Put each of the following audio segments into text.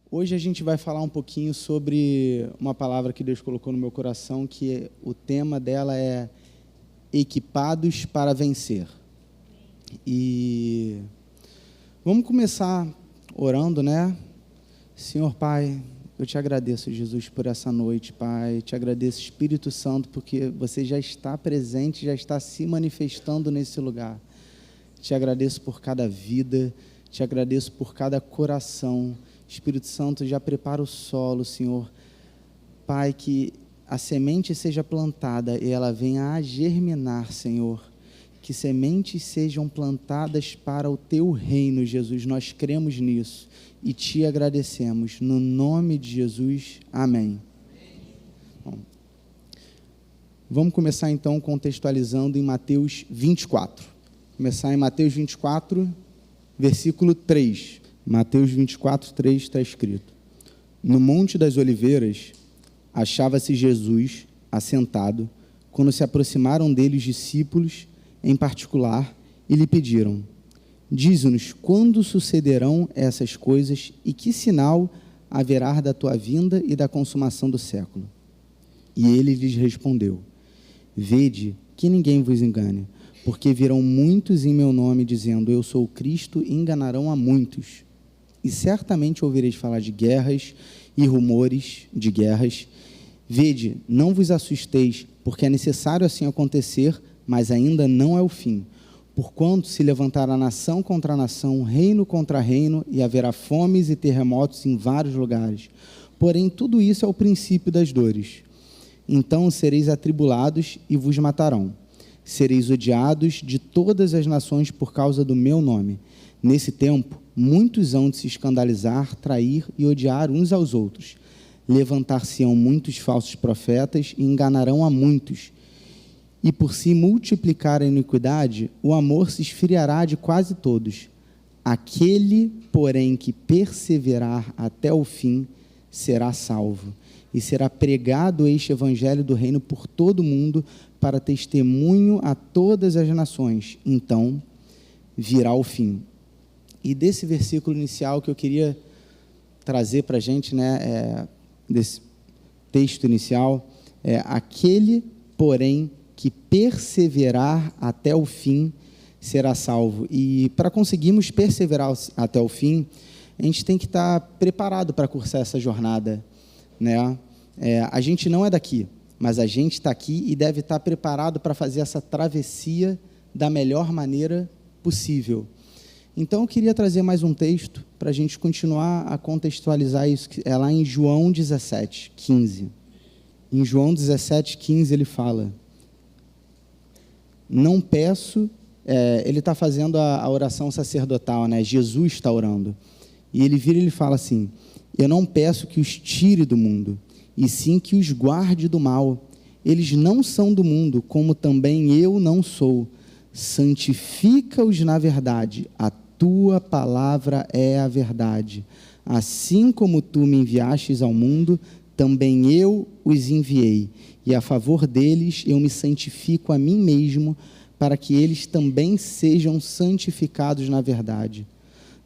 Hoje a gente vai falar um pouquinho sobre uma palavra que Deus colocou no meu coração, que o tema dela é equipados para vencer. E vamos começar orando, né? Senhor Pai, eu te agradeço, Jesus, por essa noite, Pai. Te agradeço, Espírito Santo, porque você já está presente, já está se manifestando nesse lugar. Te agradeço por cada vida, te agradeço por cada coração. Espírito Santo, já prepara o solo, Senhor. Pai, que a semente seja plantada e ela venha a germinar, Senhor. Que sementes sejam plantadas para o Teu reino, Jesus. Nós cremos nisso e Te agradecemos. No nome de Jesus, amém. Bom, vamos começar então contextualizando em Mateus 24. Começar em Mateus 24, versículo 3. Mateus 24, 3 está escrito: No Monte das Oliveiras achava-se Jesus assentado, quando se aproximaram dele os discípulos, em particular, e lhe pediram: Dize-nos quando sucederão essas coisas e que sinal haverá da tua vinda e da consumação do século. E ele lhes respondeu: Vede que ninguém vos engane, porque virão muitos em meu nome, dizendo, eu sou o Cristo, e enganarão a muitos. E certamente ouvireis falar de guerras e rumores de guerras. Vede, não vos assusteis, porque é necessário assim acontecer, mas ainda não é o fim. Porquanto se levantará nação contra nação, reino contra reino, e haverá fomes e terremotos em vários lugares. Porém, tudo isso é o princípio das dores. Então sereis atribulados e vos matarão. Sereis odiados de todas as nações por causa do meu nome. Nesse tempo, muitos hão de se escandalizar, trair e odiar uns aos outros. Levantar-se-ão muitos falsos profetas e enganarão a muitos. E por se multiplicar a iniquidade, o amor se esfriará de quase todos. Aquele, porém, que perseverar até o fim, será salvo. E será pregado este evangelho do reino por todo o mundo, para testemunho a todas as nações. Então, virá o fim. E desse versículo inicial que eu queria trazer para a gente, né, desse texto inicial, aquele, porém, que perseverar até o fim, será salvo. E para conseguirmos perseverar até o fim, a gente tem que estar preparado para cursar essa jornada, né? A gente não é daqui, mas a gente está aqui e deve estar preparado para fazer essa travessia da melhor maneira possível. Então, eu queria trazer mais um texto para a gente continuar a contextualizar isso, que é lá em João 17, 15. Em João 17, 15, ele fala: Não peço... ele está fazendo a oração sacerdotal, né? Jesus está orando. E ele vira e ele fala assim: Eu não peço que os tire do mundo, e sim que os guarde do mal. Eles não são do mundo, como também eu não sou. Santifica-os na verdade. A tua palavra é a verdade. Assim como tu me enviastes ao mundo, também eu os enviei. E a favor deles eu me santifico a mim mesmo, para que eles também sejam santificados na verdade.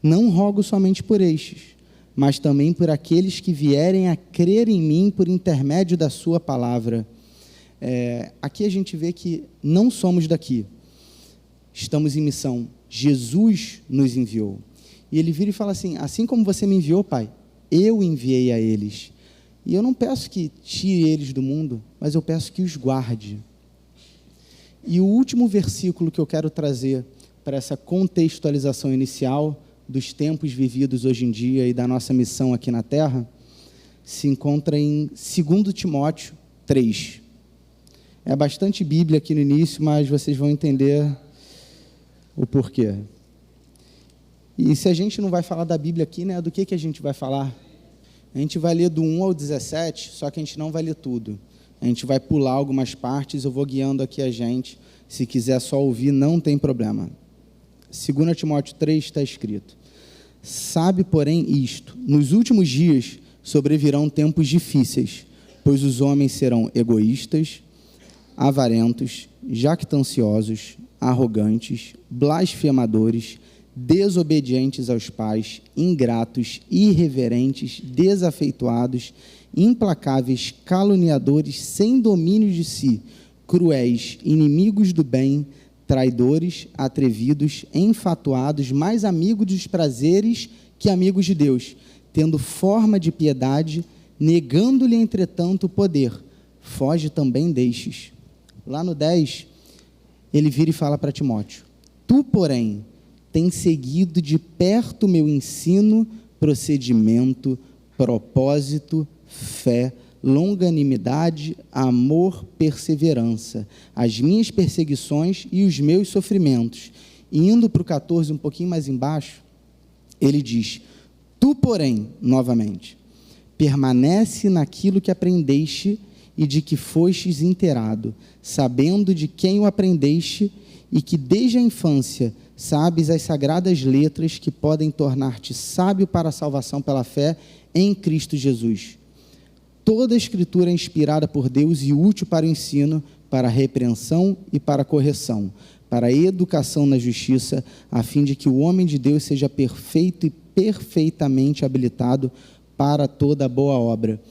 Não rogo somente por estes, mas também por aqueles que vierem a crer em mim por intermédio da sua palavra. Aqui a gente vê que não somos daqui, estamos em missão. Jesus nos enviou. E ele vira e fala assim: assim como você me enviou, Pai, eu enviei a eles. E eu não peço que tire eles do mundo, mas eu peço que os guarde. E o último versículo que eu quero trazer para essa contextualização inicial dos tempos vividos hoje em dia e da nossa missão aqui na Terra, se encontra em 2 Timóteo 3. É bastante Bíblia aqui no início, mas vocês vão entender o porquê. E se a gente não vai falar da Bíblia aqui, né, do que a gente vai falar? A gente vai ler do 1 ao 17, só que a gente não vai ler tudo. A gente vai pular algumas partes, eu vou guiando aqui a gente. Se quiser só ouvir, não tem problema. 2 Timóteo 3 está escrito: Sabe, porém, isto: nos últimos dias sobrevirão tempos difíceis, pois os homens serão egoístas, avarentos, jactanciosos, arrogantes, blasfemadores, desobedientes aos pais, ingratos, irreverentes, desafeituados, implacáveis, caluniadores, sem domínio de si, cruéis, inimigos do bem, traidores, atrevidos, enfatuados, mais amigos dos prazeres que amigos de Deus, tendo forma de piedade, negando-lhe, entretanto, o poder. Foge também destes. Lá no 10, ele vira e fala para Timóteo: tu, porém, tens seguido de perto o meu ensino, procedimento, propósito, fé, longanimidade, amor, perseverança, as minhas perseguições e os meus sofrimentos. E indo para o 14, um pouquinho mais embaixo, ele diz: tu, porém, novamente, permanece naquilo que aprendeste e de que fostes inteirado, sabendo de quem o aprendeste e que desde a infância sabes as sagradas letras que podem tornar-te sábio para a salvação pela fé em Cristo Jesus. Toda a Escritura é inspirada por Deus e útil para o ensino, para a repreensão e para a correção, para a educação na justiça, a fim de que o homem de Deus seja perfeito e perfeitamente habilitado para toda boa obra.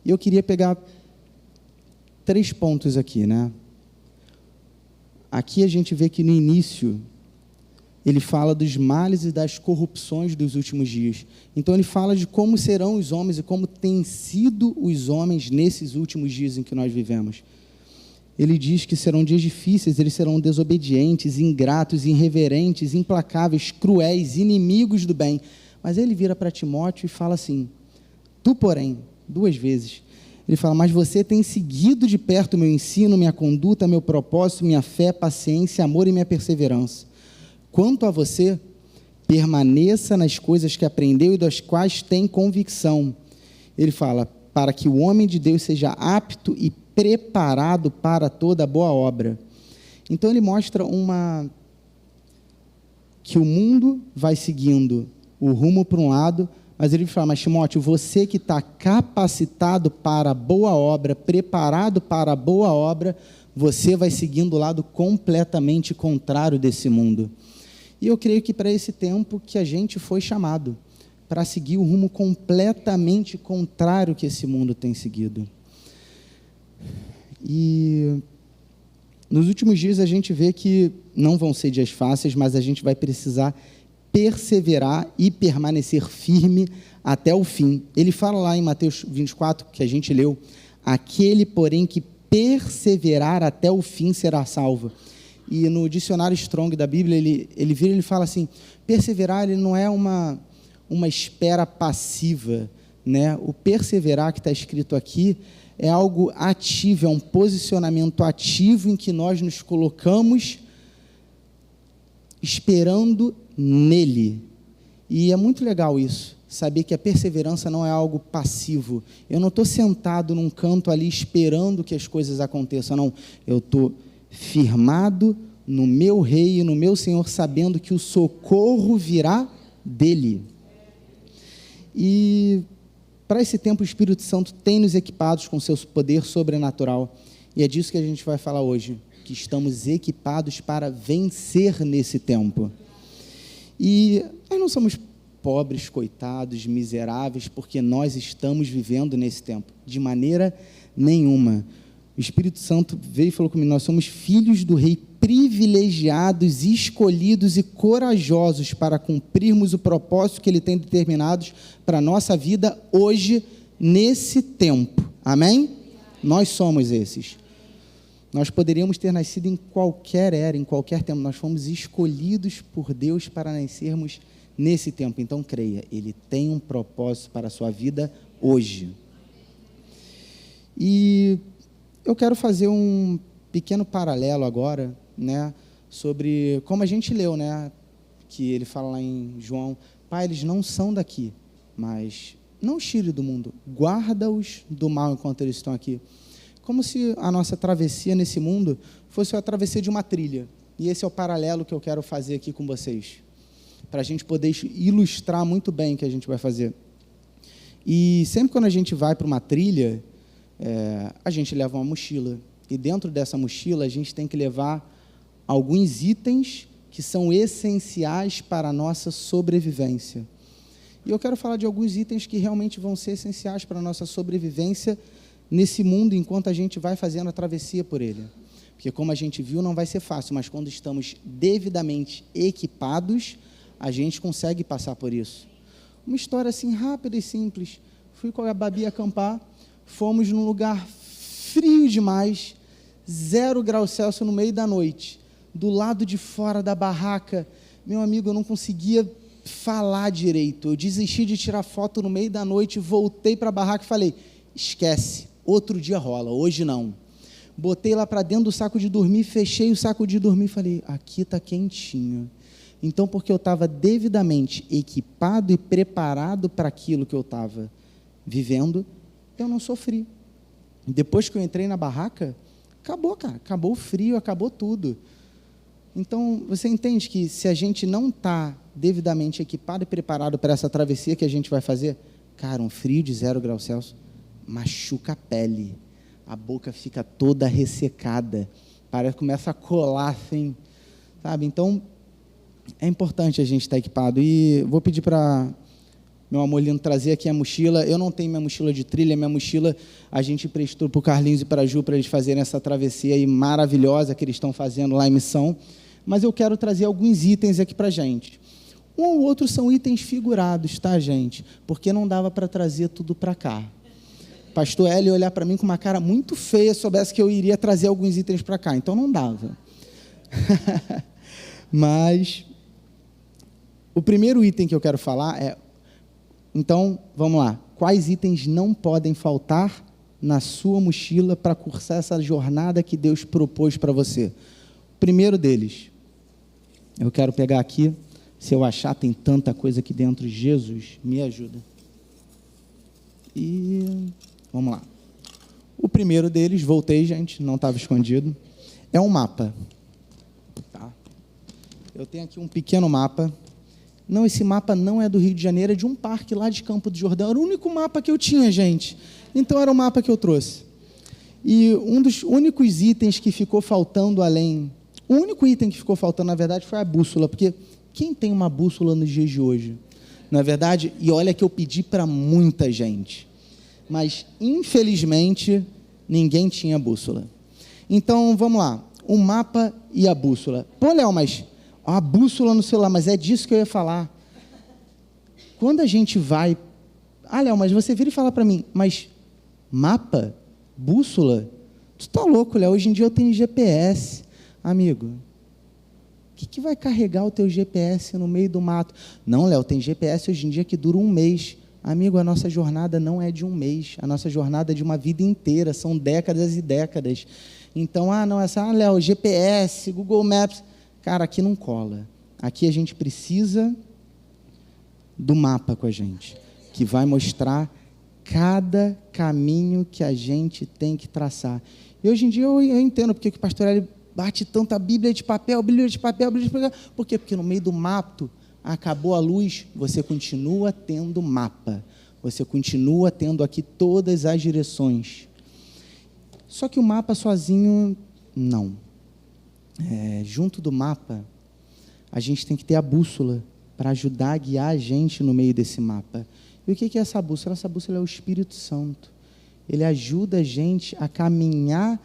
E eu queria pegar 3 pontos aqui, né? Aqui a gente vê que no início ele fala dos males e das corrupções dos últimos dias. Então ele fala de como serão os homens e como têm sido os homens nesses últimos dias em que nós vivemos. Ele diz que serão dias difíceis, eles serão desobedientes, ingratos, irreverentes, implacáveis, cruéis, inimigos do bem. Mas ele vira para Timóteo e fala assim: tu, porém, 2 vezes, ele fala: mas você tem seguido de perto o meu ensino, minha conduta, meu propósito, minha fé, paciência, amor e minha perseverança. Quanto a você, permaneça nas coisas que aprendeu e das quais tem convicção. Ele fala: para que o homem de Deus seja apto e preparado para toda boa obra. Então ele mostra que o mundo vai seguindo o rumo para um lado, mas ele fala: mas Timóteo, você que está capacitado para a boa obra, preparado para a boa obra, você vai seguindo o lado completamente contrário desse mundo. E eu creio que para esse tempo que a gente foi chamado, para seguir o rumo completamente contrário que esse mundo tem seguido. E nos últimos dias a gente vê que não vão ser dias fáceis, mas a gente vai precisar perseverar e permanecer firme até o fim. Ele fala lá em Mateus 24, que a gente leu: aquele, porém, que perseverar até o fim será salvo. E no dicionário Strong da Bíblia, ele vira e ele fala assim: perseverar ele não é uma espera passiva, né? O perseverar que está escrito aqui é algo ativo, é um posicionamento ativo em que nós nos colocamos esperando nele. E é muito legal isso, saber que a perseverança não é algo passivo. Eu não estou sentado num canto ali esperando que as coisas aconteçam, não. Eu estou firmado no meu Rei e no meu Senhor, sabendo que o socorro virá dele. E para esse tempo o Espírito Santo tem nos equipados com seu poder sobrenatural, e é disso que a gente vai falar hoje, que estamos equipados para vencer nesse tempo. E nós não somos pobres, coitados, miseráveis, porque nós estamos vivendo nesse tempo, de maneira nenhuma. O Espírito Santo veio e falou comigo: nós somos filhos do Rei, privilegiados, escolhidos e corajosos para cumprirmos o propósito que Ele tem determinado para a nossa vida hoje, nesse tempo. Amém? Nós somos esses. Nós poderíamos ter nascido em qualquer era, em qualquer tempo. Nós fomos escolhidos por Deus para nascermos nesse tempo. Então, creia, Ele tem um propósito para a sua vida hoje. E eu quero fazer um pequeno paralelo agora, né, sobre como a gente leu, né, que ele fala lá em João: Pai, eles não são daqui, mas não os tire do mundo, guarda-os do mal enquanto eles estão aqui. Como se a nossa travessia nesse mundo fosse a travessia de uma trilha. E esse é o paralelo que eu quero fazer aqui com vocês, para a gente poder ilustrar muito bem o que a gente vai fazer. E sempre quando a gente vai para uma trilha, a gente leva uma mochila. E dentro dessa mochila a gente tem que levar alguns itens que são essenciais para a nossa sobrevivência. E eu quero falar de alguns itens que realmente vão ser essenciais para a nossa sobrevivência nesse mundo, enquanto a gente vai fazendo a travessia por ele. Porque, como a gente viu, não vai ser fácil, mas quando estamos devidamente equipados, a gente consegue passar por isso. Uma história assim, rápida e simples. Fui com a Babi acampar, fomos num lugar frio demais, 0 graus Celsius no meio da noite. Do lado de fora da barraca, meu amigo, eu não conseguia falar direito. Eu desisti de tirar foto no meio da noite, voltei para a barraca e falei, esquece, outro dia rola, hoje não. Botei lá para dentro do saco de dormir, fechei o saco de dormir e falei, aqui está quentinho. Então, porque eu estava devidamente equipado e preparado para aquilo que eu estava vivendo, eu não sofri. Depois que eu entrei na barraca, acabou, cara, acabou o frio, acabou tudo. Então, você entende que se a gente não está devidamente equipado e preparado para essa travessia que a gente vai fazer, cara, um frio de 0 graus Celsius machuca a pele, a boca fica toda ressecada, parece que começa a colar assim, sabe? Então, é importante a gente estar equipado. E vou pedir para meu amor lindo trazer aqui a mochila. Eu não tenho minha mochila de trilha, minha mochila a gente emprestou para o Carlinhos e para a Ju, para eles fazerem essa travessia aí maravilhosa que eles estão fazendo lá em missão. Mas eu quero trazer alguns itens aqui para a gente. Um ou outro são itens figurados, tá, gente? Porque não dava para trazer tudo para cá. Pastor Hélio olhar para mim com uma cara muito feia, soubesse que eu iria trazer alguns itens para cá, então não dava. Mas o primeiro item que eu quero falar é, então, vamos lá, quais itens não podem faltar na sua mochila para cursar essa jornada que Deus propôs para você? O primeiro deles, eu quero pegar aqui, se eu achar, tem tanta coisa aqui dentro, Jesus, me ajuda. E vamos lá. O primeiro deles, voltei, gente, não estava escondido, é um mapa. Tá? Eu tenho aqui um pequeno mapa. Não, esse mapa não é do Rio de Janeiro, é de um parque lá de Campo do Jordão. Era o único mapa que eu tinha, gente. Então, era o mapa que eu trouxe. E um dos únicos itens que ficou faltando além... O único item que ficou faltando, na verdade, foi a bússola, porque quem tem uma bússola nos dias de hoje? Na verdade, e olha que eu pedi para muita gente, mas, infelizmente, ninguém tinha bússola. Então, vamos lá. O mapa e a bússola. Pô, Léo, mas... a bússola no celular, mas é disso que eu ia falar. Quando a gente vai... Ah, Léo, mas você vira e fala para mim, mas mapa? Bússola? Tu tá louco, Léo, hoje em dia eu tenho GPS. Amigo, o que vai carregar o teu GPS no meio do mato? Não, Léo, tem GPS hoje em dia que dura 1 mês. Amigo, a nossa jornada não é de 1 mês, a nossa jornada é de uma vida inteira, são décadas e décadas. Então, Léo, GPS, Google Maps... Cara, aqui não cola. Aqui a gente precisa do mapa com a gente, que vai mostrar cada caminho que a gente tem que traçar. E hoje em dia eu entendo porque que o pastor Hélio bate tanta Bíblia de papel, Bíblia de papel, Bíblia de papel. Por quê? Porque no meio do mato, acabou a luz, você continua tendo mapa. Você continua tendo aqui todas as direções. Só que o mapa sozinho, não. Junto do mapa, a gente tem que ter a bússola para ajudar a guiar a gente no meio desse mapa. E o que é essa bússola? Essa bússola é o Espírito Santo. Ele ajuda a gente a caminhar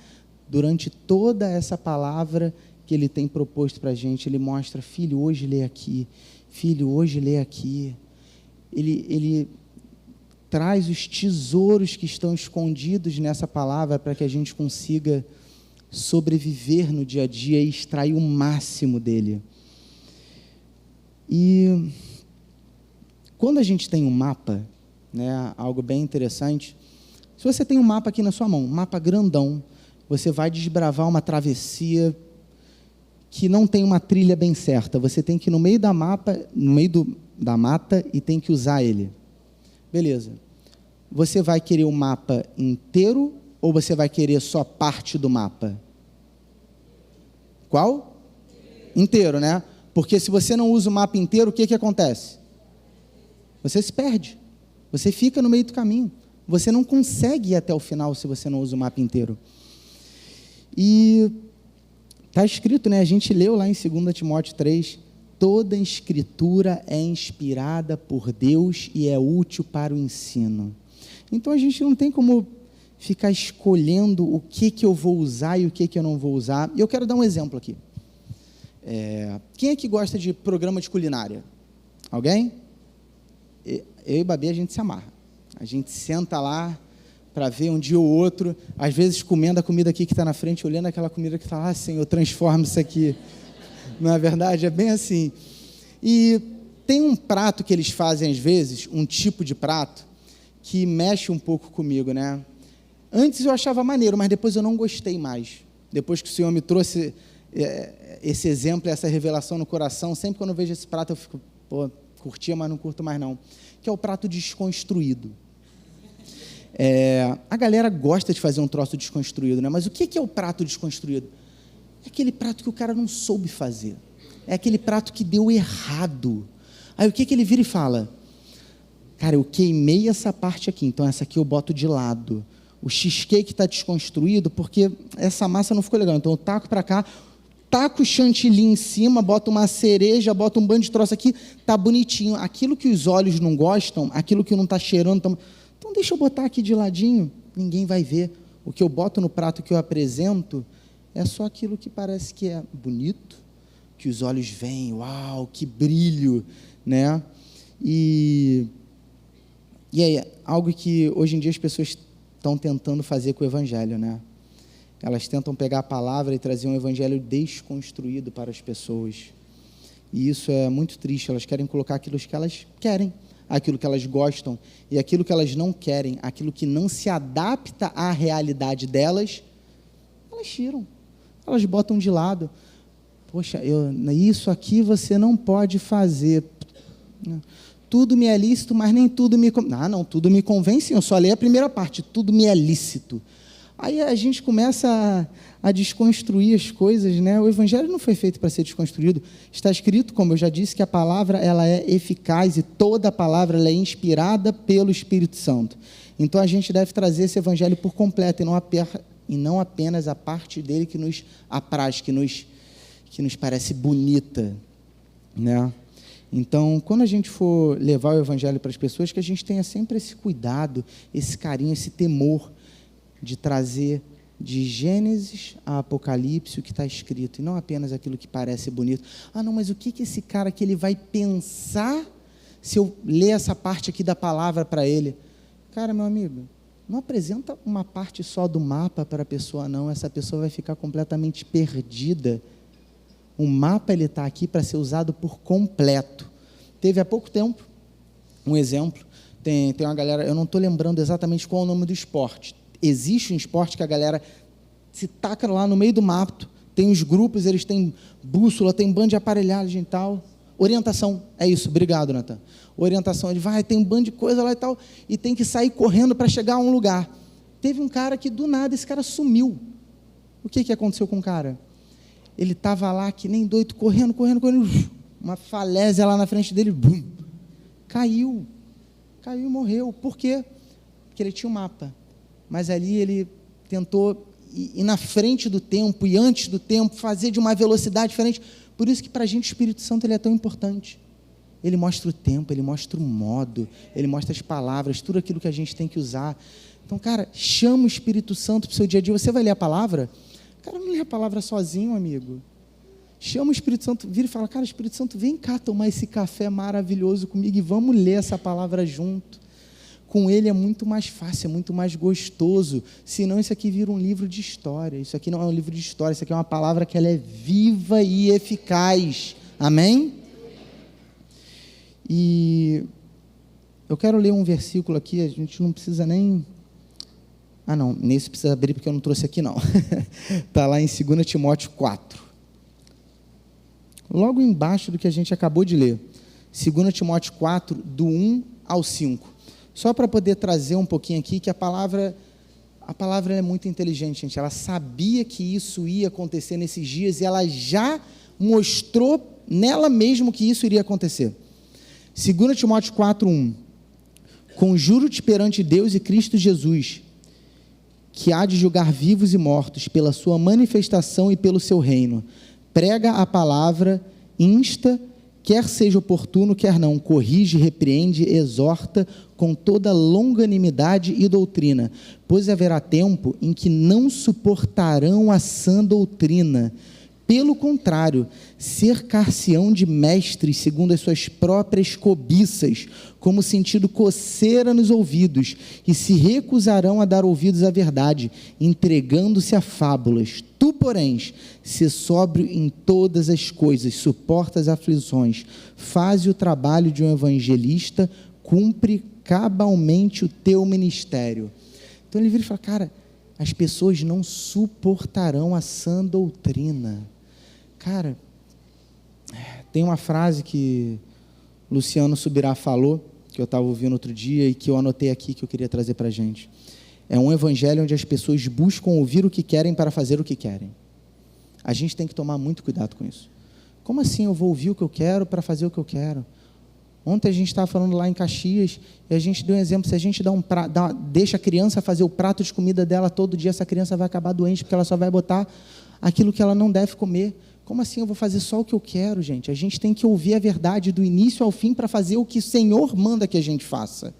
durante toda essa palavra que Ele tem proposto para a gente. Ele mostra, filho, hoje lê aqui. Filho, hoje lê aqui. Ele traz os tesouros que estão escondidos nessa palavra para que a gente consiga sobreviver no dia a dia e extrair o máximo dele. E quando a gente tem um mapa, né, algo bem interessante, se você tem um mapa aqui na sua mão, um mapa grandão, você vai desbravar uma travessia que não tem uma trilha bem certa, você tem que ir no meio da mata e tem que usar ele. Beleza. Você vai querer o mapa inteiro ou você vai querer só parte do mapa? Qual? Inteiro, né? Porque se você não usa o mapa inteiro, o que acontece? Você se perde. Você fica no meio do caminho. Você não consegue ir até o final se você não usa o mapa inteiro. E Está escrito, né? A gente leu lá em 2 Timóteo 3, toda escritura é inspirada por Deus e é útil para o ensino. Então a gente não tem como ficar escolhendo o que eu vou usar e o que eu não vou usar. E eu quero dar um exemplo aqui. Quem é que gosta de programa de culinária? Alguém? Eu e Babi, a gente se amarra. A gente senta lá para ver um dia ou outro, às vezes comendo a comida aqui que está na frente, olhando aquela comida que está lá, Senhor, transforma isso aqui. Não é verdade? É bem assim. E tem um prato que eles fazem às vezes, um tipo de prato, que mexe um pouco comigo, né? Antes eu achava maneiro, mas depois eu não gostei mais. Depois que o Senhor me trouxe esse exemplo, essa revelação no coração, sempre quando eu vejo esse prato eu fico, curtia, mas não curto mais não. Que é o prato desconstruído. A galera gosta de fazer um troço desconstruído, né? Mas o que é o prato desconstruído? É aquele prato que o cara não soube fazer. É aquele prato que deu errado. Aí o que ele vira e fala? Cara, eu queimei essa parte aqui, então essa aqui eu boto de lado. O cheesecake está desconstruído porque essa massa não ficou legal. Então eu taco para cá, taco o chantilly em cima, boto uma cereja, boto um bando de troço aqui, tá bonitinho. Aquilo que os olhos não gostam, aquilo que não está cheirando... Então deixa eu botar aqui de ladinho, ninguém vai ver. O que eu boto no prato que eu apresento é só aquilo que parece que é bonito, que os olhos veem, uau, que brilho, né? E aí, algo que hoje em dia as pessoas estão tentando fazer com o evangelho, né? Elas tentam pegar a palavra e trazer um evangelho desconstruído para as pessoas. E isso é muito triste, elas querem colocar aquilo que elas querem, aquilo que elas gostam, e aquilo que elas não querem, aquilo que não se adapta à realidade delas, elas tiram, elas botam de lado. Poxa, isso aqui você não pode fazer. Tudo me é lícito, mas nem tudo me convém. Não, tudo me convém sim, eu só leio a primeira parte, tudo me é lícito. Aí a gente começa a desconstruir as coisas, né? O evangelho não foi feito para ser desconstruído. Está escrito, como eu já disse, que a palavra ela é eficaz e toda a palavra ela é inspirada pelo Espírito Santo. Então a gente deve trazer esse evangelho por completo e não apenas a parte dele que nos apraz, que nos parece bonita, né? Então, quando a gente for levar o evangelho para as pessoas, que a gente tenha sempre esse cuidado, esse carinho, esse temor de trazer de Gênesis a Apocalipse o que está escrito, e não apenas aquilo que parece bonito. Não, mas o que esse cara que ele vai pensar se eu ler essa parte aqui da palavra para ele? Cara, meu amigo, não apresenta uma parte só do mapa para a pessoa, não. Essa pessoa vai ficar completamente perdida. O mapa ele está aqui para ser usado por completo. Teve há pouco tempo um exemplo, tem uma galera, eu não estou lembrando exatamente qual é o nome do esporte. Existe um esporte que a galera se taca lá no meio do mato, tem os grupos, eles têm bússola, tem bando de aparelhagem e tal. Orientação, é isso, obrigado, Natan. Orientação, ele vai, tem um bando de coisa lá e tal, e tem que sair correndo para chegar a um lugar. Teve um cara que do nada, esse cara sumiu. O que aconteceu com o cara? Ele estava lá que nem doido, correndo, uma falésia lá na frente dele, bum, caiu e morreu. Por quê? Porque ele tinha um mapa, mas ali ele tentou ir na frente do tempo e antes do tempo, fazer de uma velocidade diferente. Por isso que para a gente o Espírito Santo ele é tão importante. Ele mostra o tempo, ele mostra o modo, ele mostra as palavras, tudo aquilo que a gente tem que usar. Então, cara, chama o Espírito Santo para o seu dia a dia. Você vai ler a palavra? Cara, não lê a palavra sozinho, amigo. Chama o Espírito Santo, vira e fala, cara, Espírito Santo, vem cá tomar esse café maravilhoso comigo e vamos ler essa palavra junto. Com ele é muito mais fácil, é muito mais gostoso. Senão isso aqui vira um livro de história. Isso aqui não é um livro de história, isso aqui é uma palavra que ela é viva e eficaz. Amém? E eu quero ler um versículo aqui, a gente não precisa nem... não, nesse precisa abrir porque eu não trouxe aqui não. Está lá em 2 Timóteo 4. Logo embaixo do que a gente acabou de ler. 2 Timóteo 4, do 1 ao 5. Só para poder trazer um pouquinho aqui, que a palavra é muito inteligente, gente. Ela sabia que isso ia acontecer nesses dias e ela já mostrou nela mesmo que isso iria acontecer. 2 Timóteo 4, 1. Conjuro-te perante Deus e Cristo Jesus, que há de julgar vivos e mortos pela sua manifestação e pelo seu reino. Prega a palavra, insta, quer seja oportuno, quer não, corrige, repreende, exorta com toda longanimidade e doutrina, pois haverá tempo em que não suportarão a sã doutrina. Pelo contrário, cercar-se-ão de mestres segundo as suas próprias cobiças, como sentindo coceira nos ouvidos, e se recusarão a dar ouvidos à verdade, entregando-se a fábulas. Tu, porém, se sóbrio em todas as coisas, suporta as aflições, faze o trabalho de um evangelista, cumpre cabalmente o teu ministério. Então ele vira e fala, cara, as pessoas não suportarão a sã doutrina. Cara, tem uma frase que Luciano Subirá falou, que eu estava ouvindo outro dia e que eu anotei aqui, que eu queria trazer para a gente. É um evangelho onde as pessoas buscam ouvir o que querem para fazer o que querem. A gente tem que tomar muito cuidado com isso. Como assim eu vou ouvir o que eu quero para fazer o que eu quero? Ontem a gente estava falando lá em Caxias e a gente deu um exemplo, se a gente deixa a criança fazer o prato de comida dela todo dia, essa criança vai acabar doente porque ela só vai botar aquilo que ela não deve comer. Como assim eu vou fazer só o que eu quero, gente? A gente tem que ouvir a verdade do início ao fim para fazer o que o Senhor manda que a gente faça.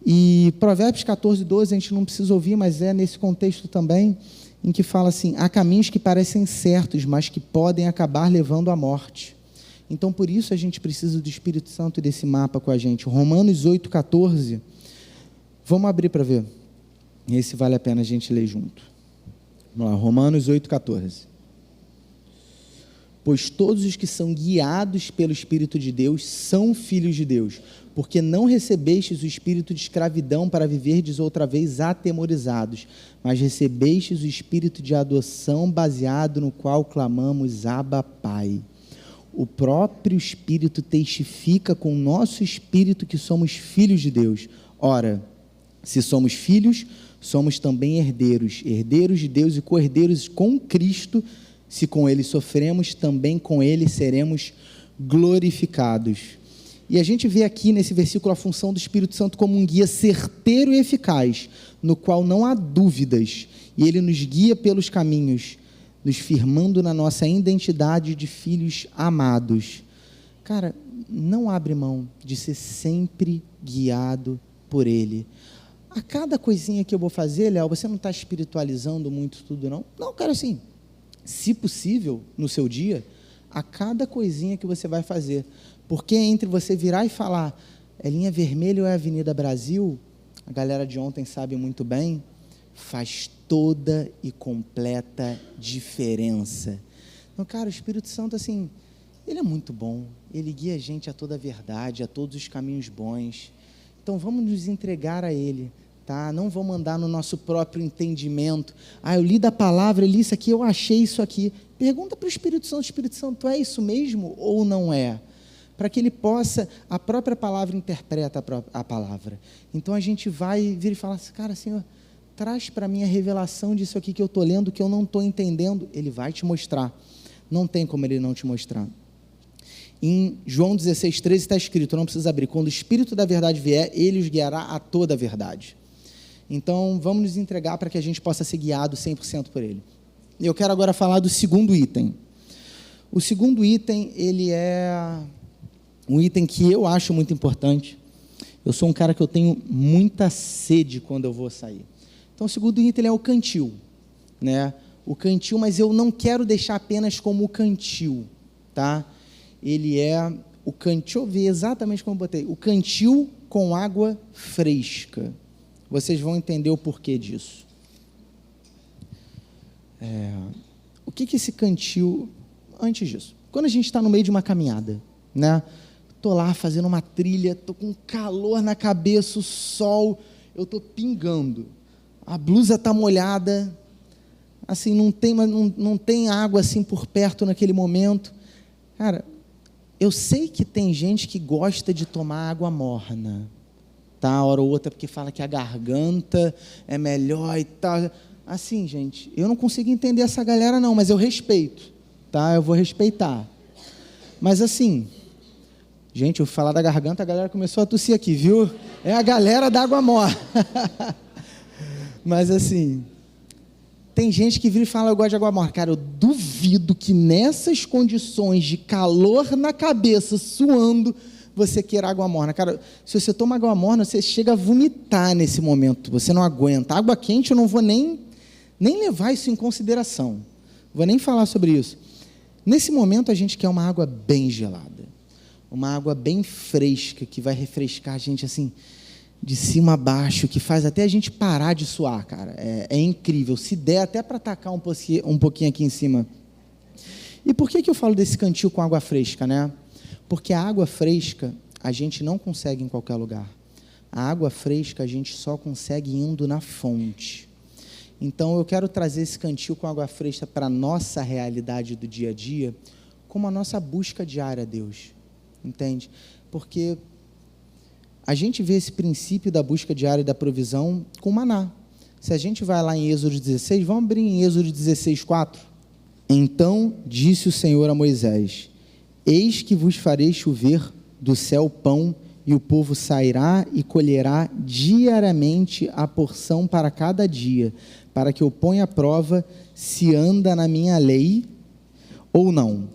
E Provérbios 14, 12, a gente não precisa ouvir, mas é nesse contexto também, em que fala assim, há caminhos que parecem certos, mas que podem acabar levando à morte. Então, por isso a gente precisa do Espírito Santo e desse mapa com a gente. Romanos 8, 14, vamos abrir para ver. Esse vale a pena a gente ler junto. Vamos lá, Romanos 8, 14. Pois todos os que são guiados pelo Espírito de Deus são filhos de Deus, porque não recebestes o espírito de escravidão para viverdes outra vez atemorizados, mas recebestes o espírito de adoção baseado no qual clamamos, Abba, Pai. O próprio Espírito testifica com o nosso espírito que somos filhos de Deus. Ora, se somos filhos, somos também herdeiros, herdeiros de Deus e co-herdeiros com Cristo. Se com Ele sofremos, também com Ele seremos glorificados. E a gente vê aqui nesse versículo a função do Espírito Santo como um guia certeiro e eficaz, no qual não há dúvidas, e Ele nos guia pelos caminhos, nos firmando na nossa identidade de filhos amados. Cara, não abre mão de ser sempre guiado por Ele. A cada coisinha que eu vou fazer, Léo, você não está espiritualizando muito tudo, não? Não, cara, assim, se possível, no seu dia, a cada coisinha que você vai fazer. Porque entre você virar e falar, é linha vermelha ou é Avenida Brasil, a galera de ontem sabe muito bem, faz toda e completa diferença. Então, cara, o Espírito Santo, assim, ele é muito bom, ele guia a gente a toda a verdade, a todos os caminhos bons. Então, vamos nos entregar a Ele, tá? Não vamos andar no nosso próprio entendimento. Eu li da palavra, eu li isso aqui, eu achei isso aqui. Pergunta para o Espírito Santo, é isso mesmo ou não é? Para que ele possa, a própria palavra interpreta a palavra. Então a gente vai vir e falar assim, cara, Senhor, traz para mim a revelação disso aqui que eu estou lendo, que eu não estou entendendo. Ele vai te mostrar. Não tem como ele não te mostrar. Em João 16, 13 está escrito, não precisa abrir, quando o Espírito da verdade vier, ele os guiará a toda a verdade. Então, vamos nos entregar para que a gente possa ser guiado 100% por ele. Eu quero agora falar do segundo item. O segundo item, ele é um item que eu acho muito importante. Eu sou um cara que eu tenho muita sede quando eu vou sair. Então, o segundo item ele é o cantil, né? O cantil, mas eu não quero deixar apenas como o cantil, tá? Ele é o cantil, deixa eu ver exatamente como eu botei, o cantil com água fresca. Vocês vão entender o porquê disso. O que esse cantil, antes disso, quando a gente está no meio de uma caminhada, né? Estou lá fazendo uma trilha, estou com calor na cabeça, o sol, eu estou pingando, a blusa está molhada, assim, não tem água assim por perto naquele momento. Cara, eu sei que tem gente que gosta de tomar água morna, tá? Hora ou outra porque fala que a garganta é melhor e tal. Assim, gente, eu não consigo entender essa galera não, mas eu respeito, tá? Eu vou respeitar. Mas assim, gente, eu falar da garganta, a galera começou a tossir aqui, viu? É a galera da água morna. Mas assim, tem gente que vira e fala, eu gosto de água morna. Cara, eu duvido que nessas condições de calor na cabeça, suando, você queira água morna. Cara, se você toma água morna, você chega a vomitar nesse momento, você não aguenta. Água quente eu não vou nem levar isso em consideração, vou nem falar sobre isso. Nesse momento a gente quer uma água bem gelada, uma água bem fresca, que vai refrescar a gente assim, de cima a baixo, que faz até a gente parar de suar, cara. É incrível, se der até para tacar um pouquinho aqui em cima. E por que eu falo desse cantil com água fresca, né? Porque a água fresca a gente não consegue em qualquer lugar. A água fresca a gente só consegue indo na fonte. Então eu quero trazer esse cantil com água fresca para a nossa realidade do dia a dia, como a nossa busca diária a Deus, entende? Porque a gente vê esse princípio da busca diária e da provisão com maná. Se a gente vai lá em Êxodo 16, vamos abrir em Êxodo 16, 4. Então disse o Senhor a Moisés, eis que vos farei chover do céu pão, e o povo sairá e colherá diariamente a porção para cada dia, para que eu ponha à prova se anda na minha lei ou não.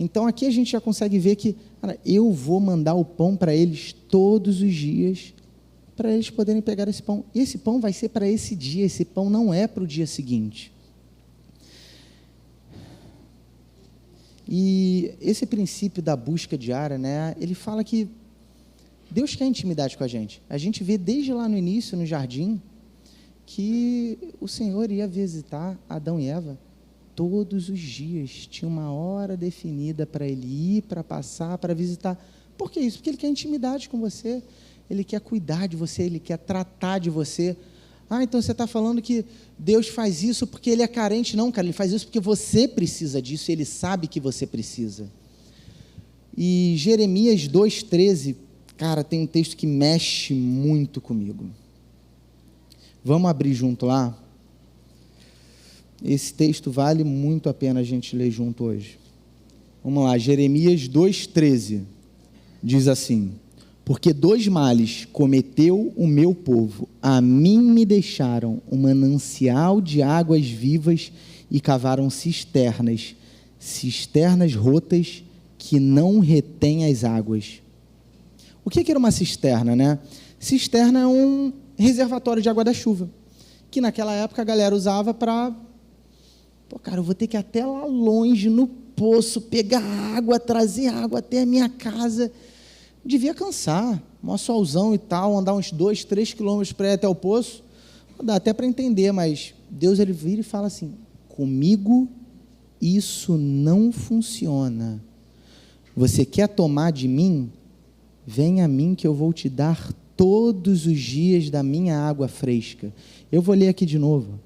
Então aqui a gente já consegue ver que, cara, eu vou mandar o pão para eles todos os dias, para eles poderem pegar esse pão. E esse pão vai ser para esse dia, esse pão não é para o dia seguinte. E esse princípio da busca diária, né, ele fala que Deus quer intimidade com a gente. A gente vê desde lá no início, no jardim, que o Senhor ia visitar Adão e Eva todos os dias. Tinha uma hora definida para ele ir, para passar, para visitar. Por que isso? Porque ele quer intimidade com você, ele quer cuidar de você, ele quer tratar de você. Ah, então você está falando que Deus faz isso porque ele é carente. Não, cara, ele faz isso porque você precisa disso, e ele sabe que você precisa. E Jeremias 2,13, cara, tem um texto que mexe muito comigo. Vamos abrir junto lá? Esse texto vale muito a pena a gente ler junto hoje. Vamos lá, Jeremias 2,13, diz assim, porque 2 males cometeu o meu povo, a mim me deixaram um manancial de águas vivas e cavaram cisternas rotas que não retêm as águas. O que era uma cisterna, né? Cisterna é um reservatório de água da chuva, que naquela época a galera usava para, cara, eu vou ter que ir até lá longe no poço, pegar água, trazer água até a minha casa. Devia cansar, um solzão e tal, andar uns 2, 3 quilômetros para ir até o poço, dá até para entender, mas Deus, ele vira e fala assim, comigo isso não funciona. Você quer tomar de mim? Vem a mim que eu vou te dar todos os dias da minha água fresca. Eu vou ler aqui de novo.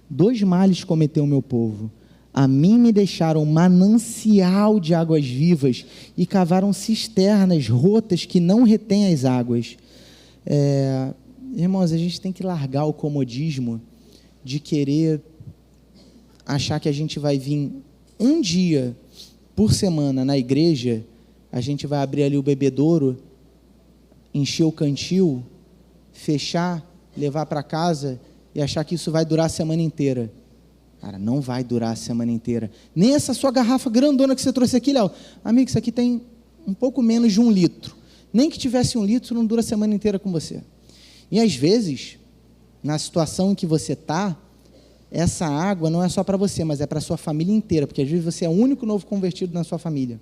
2 males cometeu o meu povo. A mim me deixaram manancial de águas vivas e cavaram cisternas rotas que não retêm as águas. Irmãos, a gente tem que largar o comodismo de querer achar que a gente vai vir um dia por semana na igreja, a gente vai abrir ali o bebedouro, encher o cantil, fechar, levar para casa e achar que isso vai durar a semana inteira. Cara, não vai durar a semana inteira. Nem essa sua garrafa grandona que você trouxe aqui, Léo. Amigo, isso aqui tem um pouco menos de 1 litro. Nem que tivesse 1 litro, não dura a semana inteira com você. E às vezes, na situação em que você está, essa água não é só para você, mas é para a sua família inteira, porque às vezes você é o único novo convertido na sua família.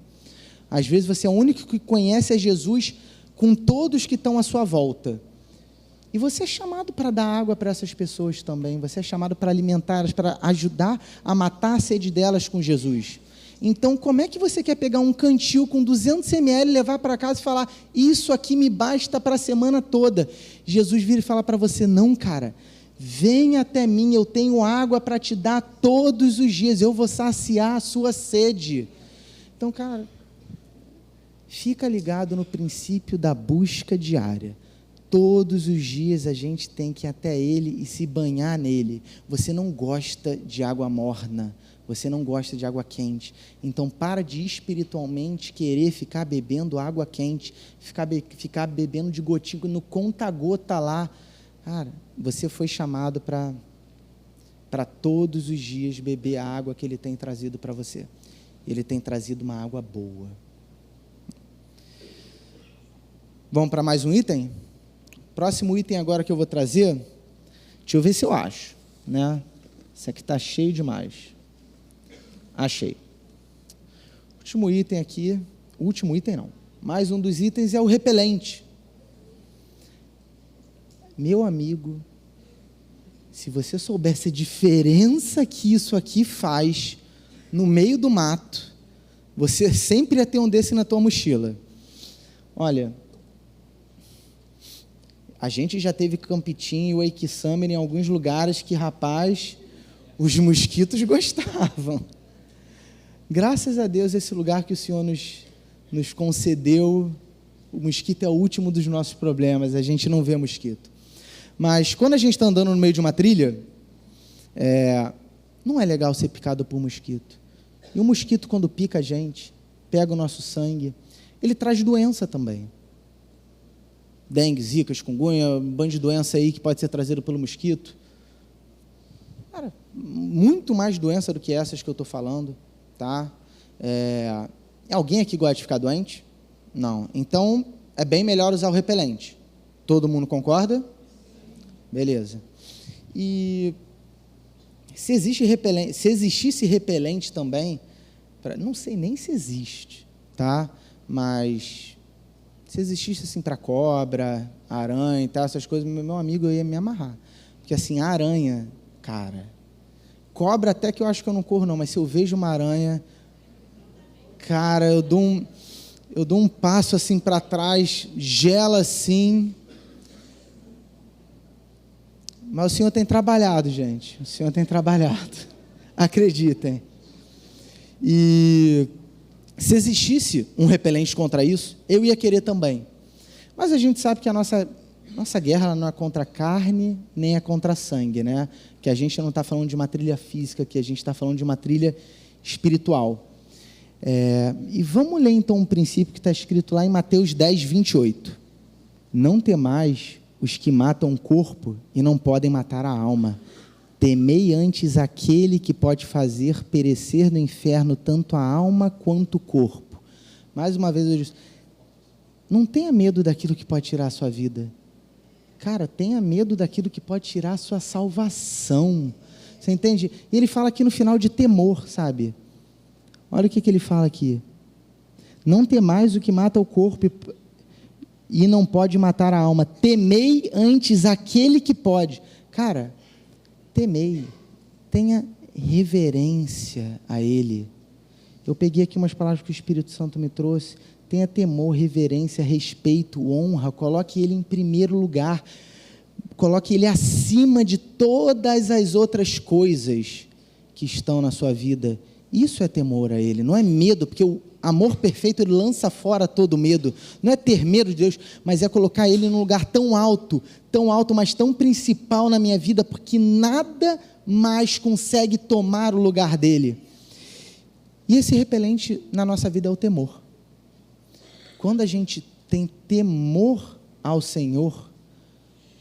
Às vezes você é o único que conhece a Jesus com todos que estão à sua volta. E você é chamado para dar água para essas pessoas também, você é chamado para alimentá-las, para ajudar a matar a sede delas com Jesus. Então, como é que você quer pegar um cantil com 200 ml, levar para casa e falar, isso aqui me basta para a semana toda? Jesus vira e fala para você, não, cara, vem até mim, eu tenho água para te dar todos os dias, eu vou saciar a sua sede. Então, cara, fica ligado no princípio da busca diária. Todos os dias a gente tem que ir até Ele e se banhar nele. Você não gosta de água morna, você não gosta de água quente, então para de espiritualmente querer ficar bebendo água quente, ficar bebendo de gotinho no conta-gota lá. Cara, você foi chamado para todos os dias beber a água que Ele tem trazido para você. Ele tem trazido uma água boa. Vamos para mais um item? Próximo item agora que eu vou trazer, deixa eu ver se eu acho, né? Isso aqui está cheio demais. Achei. Último item aqui, último item não, mais um dos itens é o repelente. Meu amigo, se você soubesse a diferença que isso aqui faz no meio do mato, você sempre ia ter um desse na tua mochila. Olha, a gente já teve Campitinho e Wake Summer em alguns lugares que, rapaz, os mosquitos gostavam. Graças a Deus, esse lugar que o Senhor nos concedeu, o mosquito é o último dos nossos problemas, a gente não vê mosquito. Mas quando a gente está andando no meio de uma trilha, não é legal ser picado por mosquito. E o mosquito, quando pica a gente, pega o nosso sangue, ele traz doença também. Dengue, zika, chikungunya, um bando de doença aí que pode ser trazido pelo mosquito. Cara, muito mais doença do que essas que eu estou falando, tá? Alguém aqui gosta de ficar doente? Não. Então, é bem melhor usar o repelente. Todo mundo concorda? Beleza. E se existisse repelente também, não sei nem se existe, tá? Mas se existisse assim para cobra, aranha e tal, essas coisas, meu amigo, eu ia me amarrar. Porque assim, a aranha, cara, cobra até que eu acho que eu não corro não, mas se eu vejo uma aranha, cara, eu dou um passo assim para trás, gela assim. Mas o Senhor tem trabalhado, gente. O Senhor tem trabalhado. Acreditem. E se existisse um repelente contra isso, eu ia querer também. Mas a gente sabe que a nossa guerra não é contra a carne, nem é contra sangue, né? Que a gente não está falando de uma trilha física, que a gente está falando de uma trilha espiritual. E vamos ler então um princípio que está escrito lá em Mateus 10, 28. Não temais os que matam o corpo e não podem matar a alma. Temei antes aquele que pode fazer perecer no inferno tanto a alma quanto o corpo. Mais uma vez eu digo, não tenha medo daquilo que pode tirar a sua vida. Cara, tenha medo daquilo que pode tirar a sua salvação. Você entende? E ele fala aqui no final de temor, sabe? Olha o que ele fala aqui. Não temais o que mata o corpo e não pode matar a alma. Temei antes aquele que pode. Cara, temei. Tenha reverência a Ele. Eu peguei aqui umas palavras que o Espírito Santo me trouxe. Tenha temor, reverência, respeito, honra. Coloque Ele em primeiro lugar. Coloque Ele acima de todas as outras coisas que estão na sua vida. Isso é temor a Ele. Não é medo, porque o amor perfeito, ele lança fora todo medo. Não é ter medo de Deus, mas é colocar Ele num lugar tão alto, mas tão principal na minha vida, porque nada mais consegue tomar o lugar dEle. E esse repelente na nossa vida é o temor. Quando a gente tem temor ao Senhor,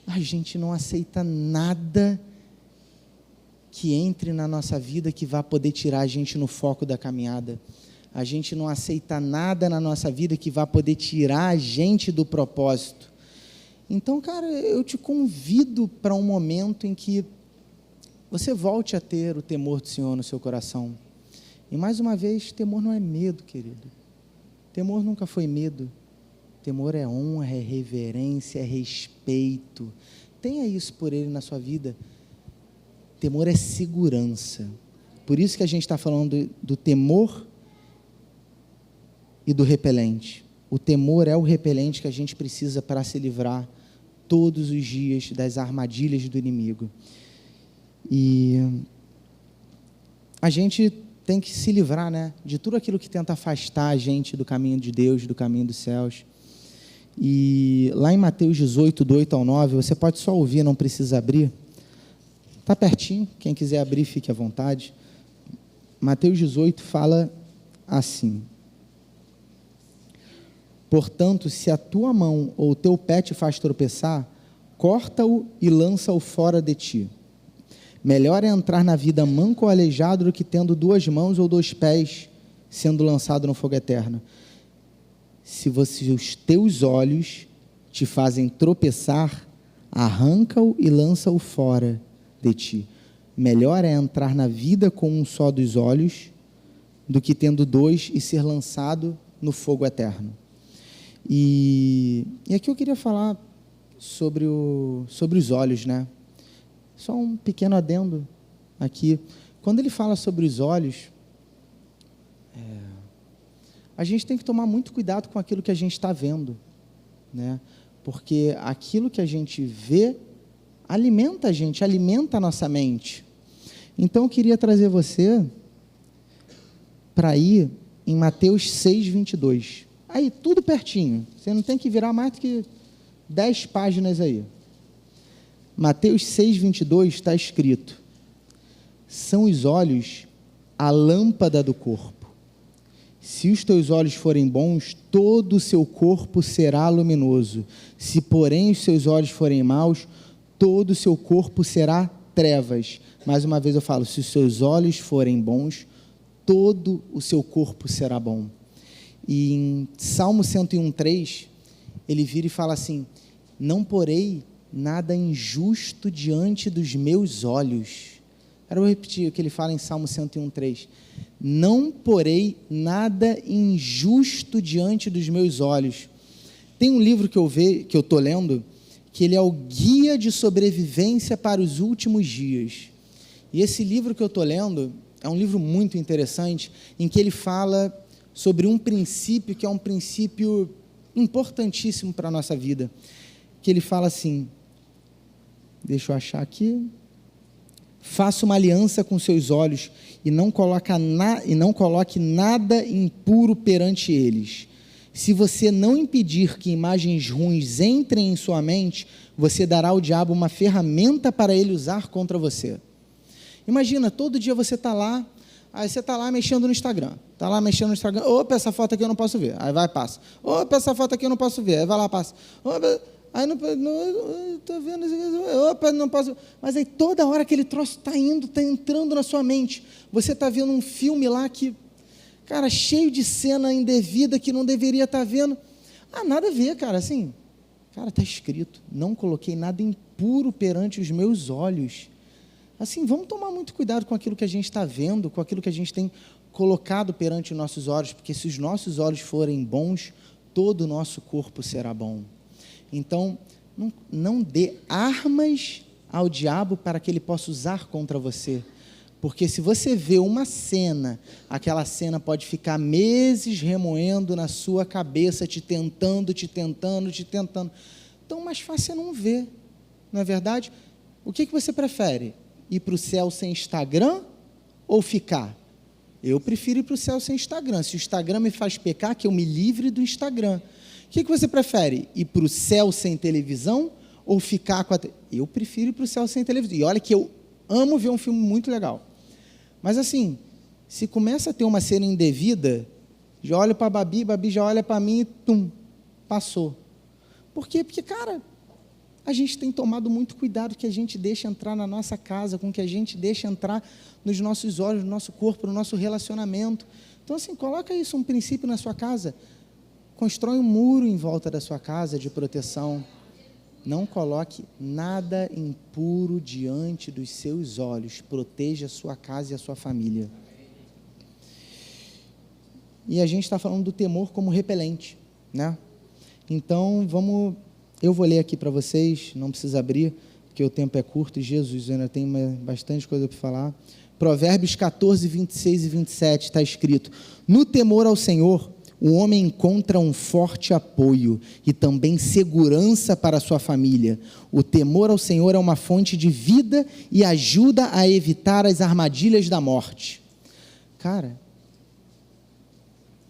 a gente não aceita nada que entre na nossa vida que vá poder tirar a gente no foco da caminhada. A gente não aceita nada na nossa vida que vá poder tirar a gente do propósito. Então, cara, eu te convido para um momento em que você volte a ter o temor do Senhor no seu coração. E mais uma vez, temor não é medo, querido. Temor nunca foi medo. Temor é honra, é reverência, é respeito. Tenha isso por Ele na sua vida. Temor é segurança. Por isso que a gente está falando do temor e do repelente. O temor é o repelente que a gente precisa para se livrar todos os dias das armadilhas do inimigo. E a gente tem que se livrar, né, de tudo aquilo que tenta afastar a gente do caminho de Deus, do caminho dos céus. E lá em Mateus 18, do 8 ao 9, você pode só ouvir, não precisa abrir. Está pertinho, quem quiser abrir, fique à vontade. Mateus 18 fala assim: portanto, se a tua mão ou o teu pé te faz tropeçar, corta-o e lança-o fora de ti. Melhor é entrar na vida manco ou aleijado do que tendo 2 mãos ou 2 pés, sendo lançado no fogo eterno. Se os teus olhos te fazem tropeçar, arranca-o e lança-o fora de ti. Melhor é entrar na vida com um só dos olhos, do que tendo 2 e ser lançado no fogo eterno. E aqui eu queria falar sobre os olhos, né? Só um pequeno adendo aqui. Quando ele fala sobre os olhos, a gente tem que tomar muito cuidado com aquilo que a gente está vendo, né? Porque aquilo que a gente vê alimenta a gente, alimenta a nossa mente. Então eu queria trazer você para ir em Mateus 6, 22. Aí, tudo pertinho. Você não tem que virar mais do que 10 páginas aí. Mateus 6, 22 está escrito: são os olhos a lâmpada do corpo. Se os teus olhos forem bons, todo o seu corpo será luminoso. Se, porém, os seus olhos forem maus, todo o seu corpo será trevas. Mais uma vez eu falo, se os seus olhos forem bons, todo o seu corpo será bom. E em Salmo 101:3, ele vira e fala assim: não porei nada injusto diante dos meus olhos. Quero repetir o que ele fala em Salmo 101:3. Não porei nada injusto diante dos meus olhos. Tem um livro que eu estou lendo, que ele é o Guia de Sobrevivência para os Últimos Dias. E esse livro que eu estou lendo é um livro muito interessante, em que ele fala sobre um princípio que é um princípio importantíssimo para a nossa vida, que ele fala assim, deixa eu achar aqui: faça uma aliança com seus olhos e não coloque nada impuro perante eles. Se você não impedir que imagens ruins entrem em sua mente, você dará ao diabo uma ferramenta para ele usar contra você. Imagina, todo dia você está lá, aí você está lá mexendo no Instagram, opa, essa foto aqui eu não posso ver, aí vai, passa, opa, essa foto aqui eu não posso ver, aí vai lá, passa, opa, aí não estou vendo, opa, não posso, mas aí toda hora aquele troço está entrando na sua mente, você está vendo um filme lá que, cara, cheio de cena indevida que não deveria estar vendo, nada a ver, cara, assim, cara, está escrito, não coloquei nada impuro perante os meus olhos. Assim, vamos tomar muito cuidado com aquilo que a gente está vendo, com aquilo que a gente tem colocado perante os nossos olhos, porque se os nossos olhos forem bons, todo o nosso corpo será bom. Então, não dê armas ao diabo para que ele possa usar contra você, porque se você vê uma cena, aquela cena pode ficar meses remoendo na sua cabeça, te tentando. Então, mais fácil é não ver, não é verdade? O que você prefere? Ir para o céu sem Instagram ou ficar? Eu prefiro ir para o céu sem Instagram. Se o Instagram me faz pecar, que eu me livre do Instagram. O que você prefere? Ir para o céu sem televisão ou ficar com a... Eu prefiro ir para o céu sem televisão. E olha que eu amo ver um filme muito legal. Mas assim, se começa a ter uma cena indevida, já olho para a Babi já olha para mim e passou. Por quê? Porque, cara, a gente tem tomado muito cuidado que a gente deixa entrar na nossa casa, com que a gente deixa entrar nos nossos olhos, no nosso corpo, no nosso relacionamento. Então, assim, coloca isso, um princípio na sua casa. Constrói um muro em volta da sua casa de proteção. Não coloque nada impuro diante dos seus olhos. Proteja a sua casa e a sua família. E a gente está falando do temor como repelente, né? Então, eu vou ler aqui para vocês, não precisa abrir, porque o tempo é curto e Jesus ainda tem bastante coisa para falar. Provérbios 14, 26 e 27 está escrito: no temor ao Senhor, o homem encontra um forte apoio e também segurança para a sua família. O temor ao Senhor é uma fonte de vida e ajuda a evitar as armadilhas da morte. Cara,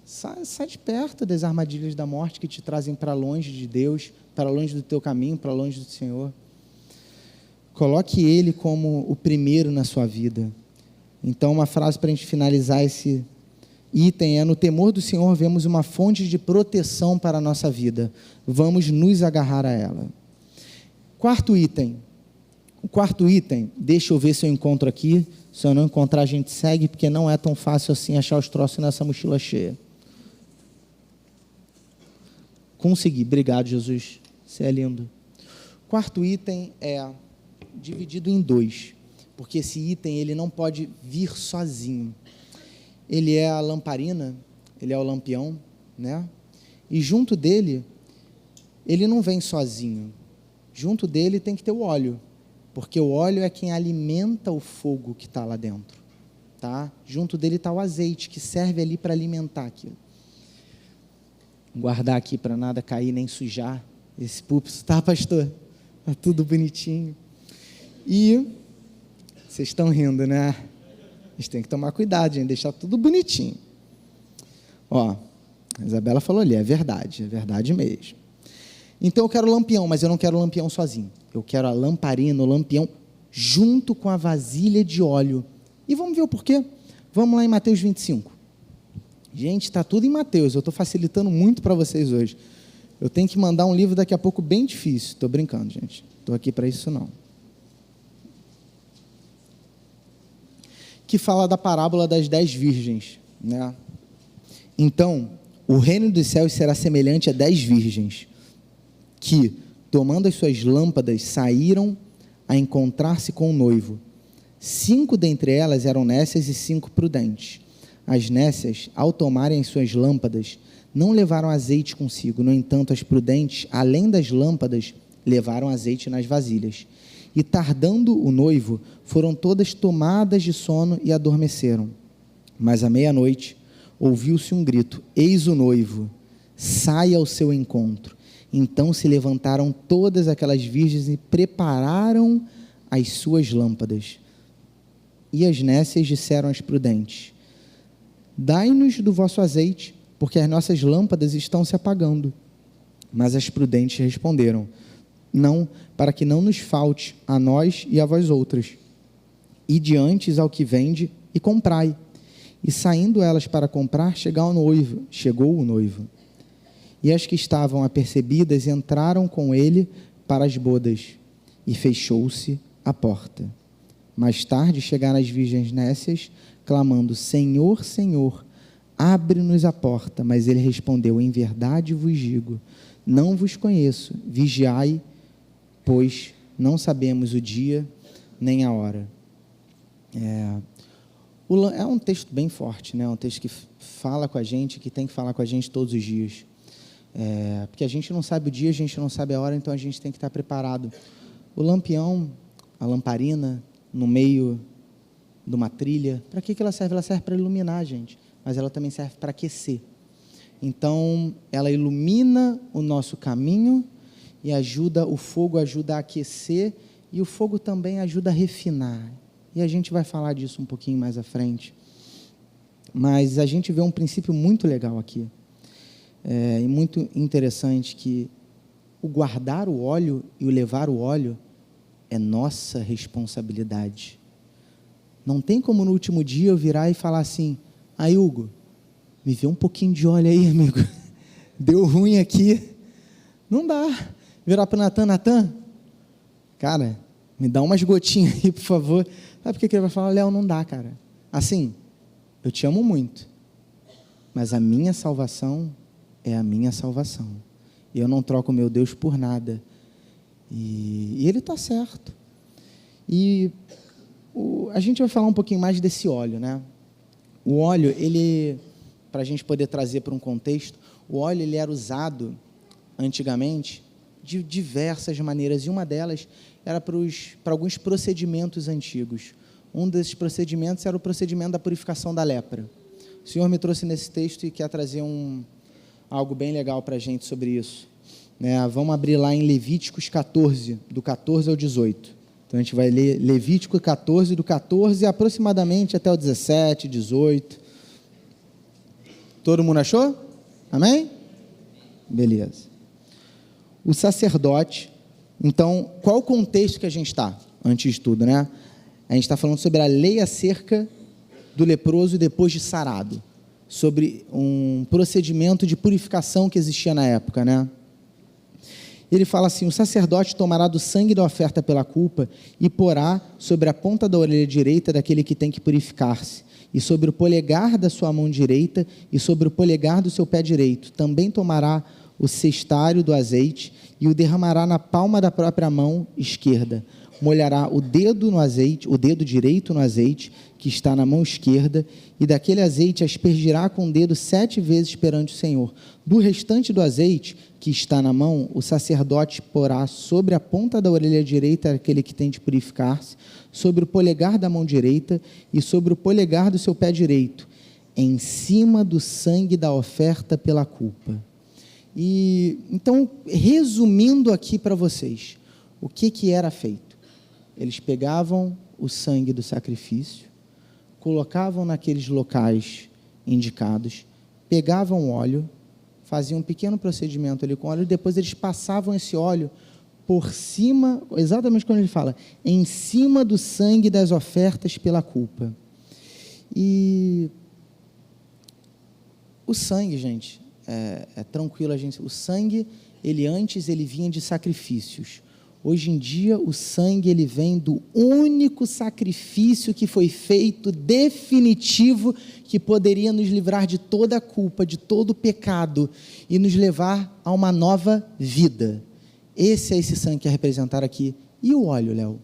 sai de perto das armadilhas da morte que te trazem para longe de Deus, para longe do teu caminho, para longe do Senhor. Coloque Ele como o primeiro na sua vida. Então, uma frase para a gente finalizar esse item é: no temor do Senhor vemos uma fonte de proteção para a nossa vida. Vamos nos agarrar a ela. Quarto item. O quarto item, deixa eu ver se eu encontro aqui. Se eu não encontrar, a gente segue, porque não é tão fácil assim achar os troços nessa mochila cheia. Consegui. Obrigado, Jesus. Você é lindo. Quarto item é dividido em dois, porque esse item ele não pode vir sozinho. Ele é a lamparina, ele é o lampião, né? E junto dele, ele não vem sozinho. Junto dele tem que ter o óleo, porque o óleo é quem alimenta o fogo que está lá dentro, tá? Junto dele está o azeite, que serve ali para alimentar aquilo. Guardar aqui para nada cair nem sujar esse púlpito, tá, pastor? Tá tudo bonitinho. E vocês estão rindo, né? A gente tem que tomar cuidado, gente, deixar tudo bonitinho. Ó, a Isabela falou ali, é verdade mesmo. Então eu quero lampião, mas eu não quero lampião sozinho. Eu quero a lamparina, o lampião, junto com a vasilha de óleo. E vamos ver o porquê? Vamos lá em Mateus 25. Gente, está tudo em Mateus, eu estou facilitando muito para vocês hoje. Eu tenho que mandar um livro daqui a pouco bem difícil. Estou brincando, gente. Estou aqui para isso não. Que fala da parábola das 10 virgens, né? Então, o reino dos céus será semelhante a 10 virgens, que, tomando as suas lâmpadas, saíram a encontrar-se com o noivo. 5 dentre elas eram nécias e 5 prudentes. As nécias, ao tomarem as suas lâmpadas, não levaram azeite consigo. No entanto, as prudentes, além das lâmpadas, levaram azeite nas vasilhas. E tardando o noivo, foram todas tomadas de sono e adormeceram. Mas à meia-noite, ouviu-se um grito: eis o noivo, saia ao seu encontro. Então se levantaram todas aquelas virgens e prepararam as suas lâmpadas. E as nécias disseram às prudentes: dai-nos do vosso azeite, porque as nossas lâmpadas estão se apagando. Mas as prudentes responderam: não, para que não nos falte a nós e a vós outras. Ide antes ao que vende e comprai. E saindo elas para comprar, chegou o noivo. E as que estavam apercebidas entraram com ele para as bodas, e fechou-se a porta. Mais tarde chegaram as virgens nécias, clamando: Senhor, Senhor, abre-nos a porta. Mas ele respondeu: em verdade vos digo, não vos conheço. Vigiai, pois não sabemos o dia nem a hora. É um texto bem forte, né? Um texto que fala com a gente, que tem que falar com a gente todos os dias. Porque a gente não sabe o dia, a gente não sabe a hora, então a gente tem que estar preparado. O lampião, a lamparina, no meio de uma trilha, para que ela serve? Ela serve para iluminar, gente, mas ela também serve para aquecer. Então, ela ilumina o nosso caminho e o fogo ajuda a aquecer, e o fogo também ajuda a refinar. E a gente vai falar disso um pouquinho mais à frente. Mas a gente vê um princípio muito legal aqui, e muito interessante, que o guardar o óleo e o levar o óleo é nossa responsabilidade. Não tem como no último dia eu virar e falar assim: aí, Hugo, me vê um pouquinho de óleo aí, amigo, deu ruim aqui. Não dá. Virar para o Natan, cara, me dá umas gotinhas aí, por favor. Sabe por que ele vai falar? Léo, não dá, cara. Assim, eu te amo muito, mas a minha salvação é a minha salvação. Eu não troco meu Deus por nada. E ele está certo. E a gente vai falar um pouquinho mais desse óleo, né? O óleo, para a gente poder trazer para um contexto, o óleo ele era usado antigamente de diversas maneiras, e uma delas era para alguns procedimentos antigos. Um desses procedimentos era o procedimento da purificação da lepra. O Senhor me trouxe nesse texto e quer trazer algo bem legal para a gente sobre isso. Vamos abrir lá em Levíticos 14, do 14 ao 18. Então a gente vai ler Levítico 14, do 14 aproximadamente até o 17, 18. Todo mundo achou? Amém? Beleza. O sacerdote, então, qual o contexto que a gente está? Antes de tudo, né? A gente está falando sobre a lei acerca do leproso depois de sarado, sobre um procedimento de purificação que existia na época, né? ele fala assim: o sacerdote tomará do sangue da oferta pela culpa e porá sobre a ponta da orelha direita daquele que tem que purificar-se, e sobre o polegar da sua mão direita e sobre o polegar do seu pé direito. Também tomará o cestário do azeite e o derramará na palma da própria mão esquerda. Molhará o dedo no azeite, o dedo direito no azeite que está na mão esquerda, e daquele azeite aspergirá com o dedo 7 vezes perante o Senhor. Do restante do azeite que está na mão, o sacerdote porá sobre a ponta da orelha direita aquele que tem de purificar-se, sobre o polegar da mão direita e sobre o polegar do seu pé direito, em cima do sangue da oferta pela culpa. E então, resumindo aqui para vocês, o que era feito? Eles pegavam o sangue do sacrifício, colocavam naqueles locais indicados, pegavam óleo, faziam um pequeno procedimento ali com óleo, e depois eles passavam esse óleo por cima, exatamente como ele fala, em cima do sangue das ofertas pela culpa. E o sangue, gente, é tranquilo, o sangue, antes ele vinha de sacrifícios. Hoje em dia, o sangue ele vem do único sacrifício que foi feito, definitivo, que poderia nos livrar de toda a culpa, de todo o pecado, e nos levar a uma nova vida. Esse sangue que é representado aqui. E o óleo, Léo?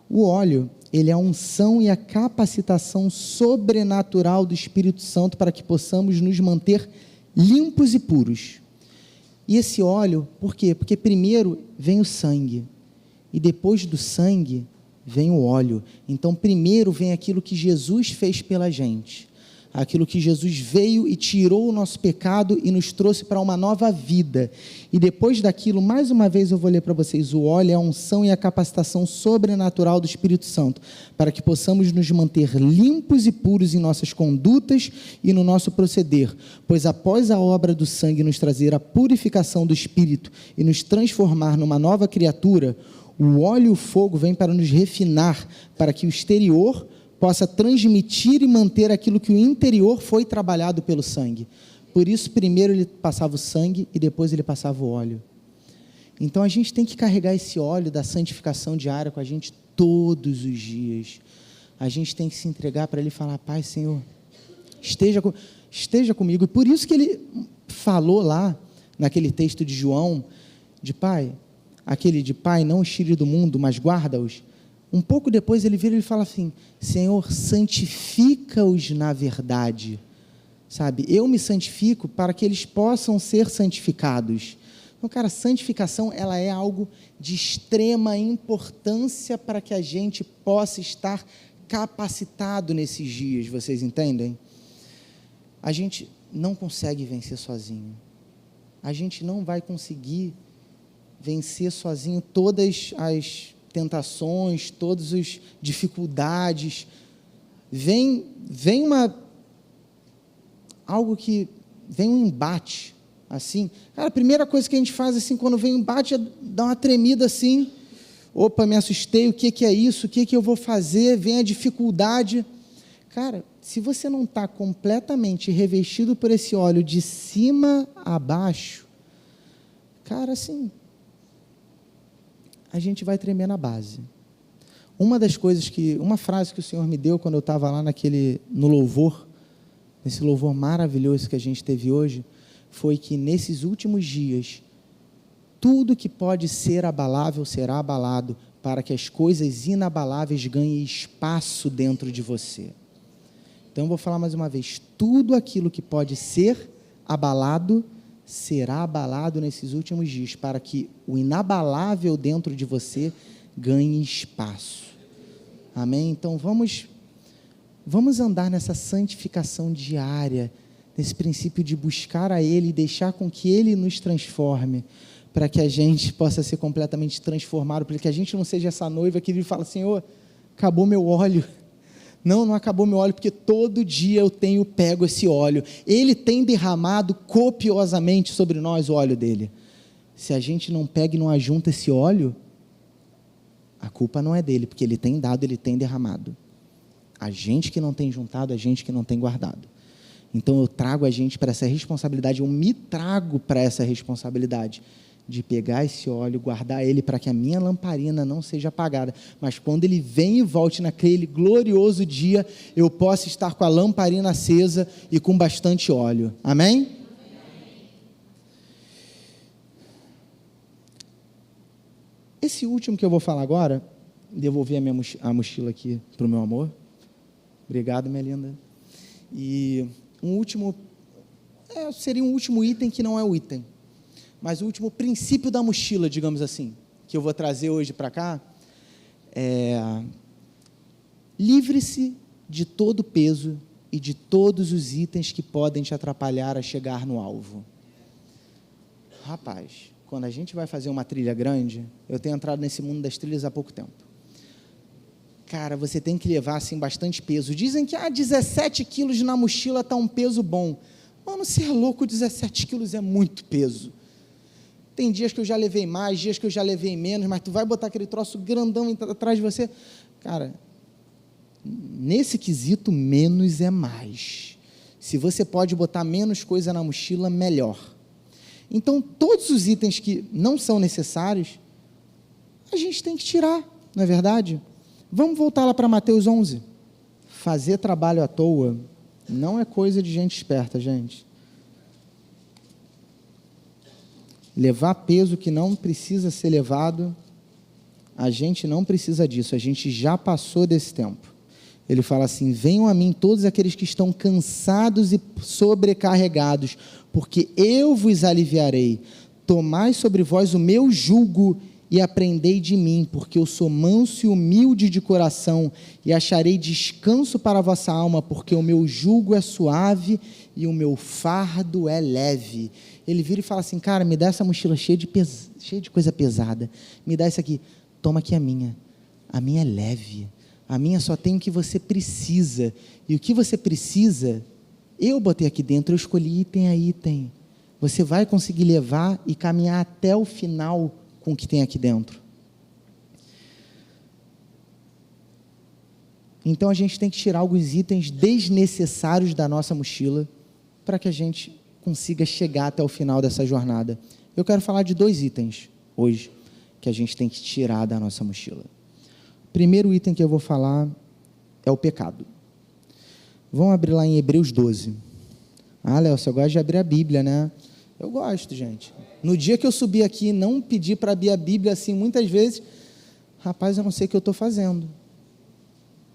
O óleo, ele é a unção e a capacitação sobrenatural do Espírito Santo para que possamos nos manter limpos e puros. E esse óleo, por quê? Porque primeiro vem o sangue, e depois do sangue vem o óleo. Então primeiro vem aquilo que Jesus fez pela gente, aquilo que Jesus veio e tirou o nosso pecado e nos trouxe para uma nova vida. E depois daquilo, mais uma vez eu vou ler para vocês, o óleo é a unção e a capacitação sobrenatural do Espírito Santo, para que possamos nos manter limpos e puros em nossas condutas e no nosso proceder, pois após a obra do sangue nos trazer a purificação do Espírito e nos transformar numa nova criatura, o óleo e o fogo vêm para nos refinar, para que o exterior possa transmitir e manter aquilo que o interior foi trabalhado pelo sangue. Por isso, primeiro ele passava o sangue e depois ele passava o óleo. Então, a gente tem que carregar esse óleo da santificação diária com a gente todos os dias. A gente tem que se entregar para ele e falar: Pai, Senhor, esteja comigo. E por isso que ele falou lá, naquele texto de João, Pai, não os tire do mundo, mas guarda-os. Um pouco depois ele vira e fala assim: Senhor, santifica-os na verdade. Sabe, eu me santifico para que eles possam ser santificados. Então, cara, santificação, ela é algo de extrema importância para que a gente possa estar capacitado nesses dias, vocês entendem? A gente não consegue vencer sozinho. A gente não vai conseguir vencer sozinho todas as tentações, todas as dificuldades. Vem um embate, assim. Cara, a primeira coisa que a gente faz, assim, quando vem um embate, é dar uma tremida, assim. Opa, me assustei, o que é isso? O que eu vou fazer? Vem a dificuldade. Cara, se você não está completamente revestido por esse óleo de cima a baixo, cara, assim, a gente vai tremer na base. Uma frase que o Senhor me deu quando eu estava lá no louvor, nesse louvor maravilhoso que a gente teve hoje, foi que nesses últimos dias, tudo que pode ser abalável será abalado, para que as coisas inabaláveis ganhem espaço dentro de você. Então eu vou falar mais uma vez: tudo aquilo que pode ser abalado, será abalado nesses últimos dias, para que o inabalável dentro de você ganhe espaço. Amém? Então vamos andar nessa santificação diária, nesse princípio de buscar a Ele e deixar com que Ele nos transforme, para que a gente possa ser completamente transformado, para que a gente não seja essa noiva que fala: Senhor, acabou meu óleo. Não acabou meu óleo, porque todo dia eu tenho pego esse óleo. Ele tem derramado copiosamente sobre nós o óleo dele. Se a gente não pega e não ajunta esse óleo, a culpa não é dele, porque ele tem dado, ele tem derramado. A gente que não tem juntado, a gente que não tem guardado. Então eu trago a gente para essa responsabilidade, eu me trago para essa responsabilidade de pegar esse óleo, guardar ele para que a minha lamparina não seja apagada, mas quando ele vem e volte naquele glorioso dia, eu possa estar com a lamparina acesa e com bastante óleo. Amém? Esse último que eu vou falar agora, devolvi a mochila aqui para o meu amor. Obrigado, minha linda. E um último, seria um último item que não é o item, mas o último princípio da mochila, digamos assim, que eu vou trazer hoje para cá, livre-se de todo o peso e de todos os itens que podem te atrapalhar a chegar no alvo. Rapaz, quando a gente vai fazer uma trilha grande, eu tenho entrado nesse mundo das trilhas há pouco tempo. Cara, você tem que levar assim bastante peso. Dizem que 17 quilos na mochila está um peso bom. Mano, você é louco, 17 quilos é muito peso. Tem dias que eu já levei mais, dias que eu já levei menos, mas tu vai botar aquele troço grandão atrás de você. Cara, nesse quesito, menos é mais. Se você pode botar menos coisa na mochila, melhor. Então, todos os itens que não são necessários, a gente tem que tirar, não é verdade? Vamos voltar lá para Mateus 11. Fazer trabalho à toa não é coisa de gente esperta, gente. Levar peso que não precisa ser levado, a gente não precisa disso, a gente já passou desse tempo. Ele fala assim: venham a mim todos aqueles que estão cansados e sobrecarregados, porque eu vos aliviarei. Tomai sobre vós o meu jugo e aprendei de mim, porque eu sou manso e humilde de coração, e acharei descanso para a vossa alma, porque o meu jugo é suave e o meu fardo é leve. Ele vira e fala assim: cara, me dá essa mochila cheia de coisa pesada, me dá isso aqui, toma aqui a minha é leve, a minha só tem o que você precisa, e o que você precisa, eu botei aqui dentro, eu escolhi item a item, você vai conseguir levar e caminhar até o final com o que tem aqui dentro. Então a gente tem que tirar alguns itens desnecessários da nossa mochila, para que a gente consiga chegar até o final dessa jornada. Eu quero falar de 2 itens hoje, que a gente tem que tirar da nossa mochila. O primeiro item que eu vou falar é o pecado. Vamos abrir lá em Hebreus 12. Ah, Léo, você gosta de abrir a Bíblia, né? Eu gosto, gente. No dia que eu subi aqui, não pedi para abrir a Bíblia assim, muitas vezes, rapaz, eu não sei o que eu estou fazendo.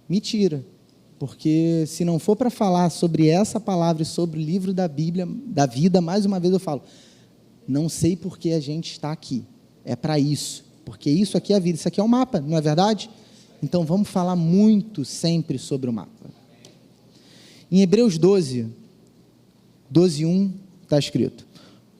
Mentira. Porque se não for para falar sobre essa palavra e sobre o livro da Bíblia, da vida, mais uma vez eu falo, não sei por que a gente está aqui. É para isso. Porque isso aqui é a vida, isso aqui é o mapa, não é verdade? Então vamos falar muito sempre sobre o mapa. Em Hebreus 12, 1, está escrito: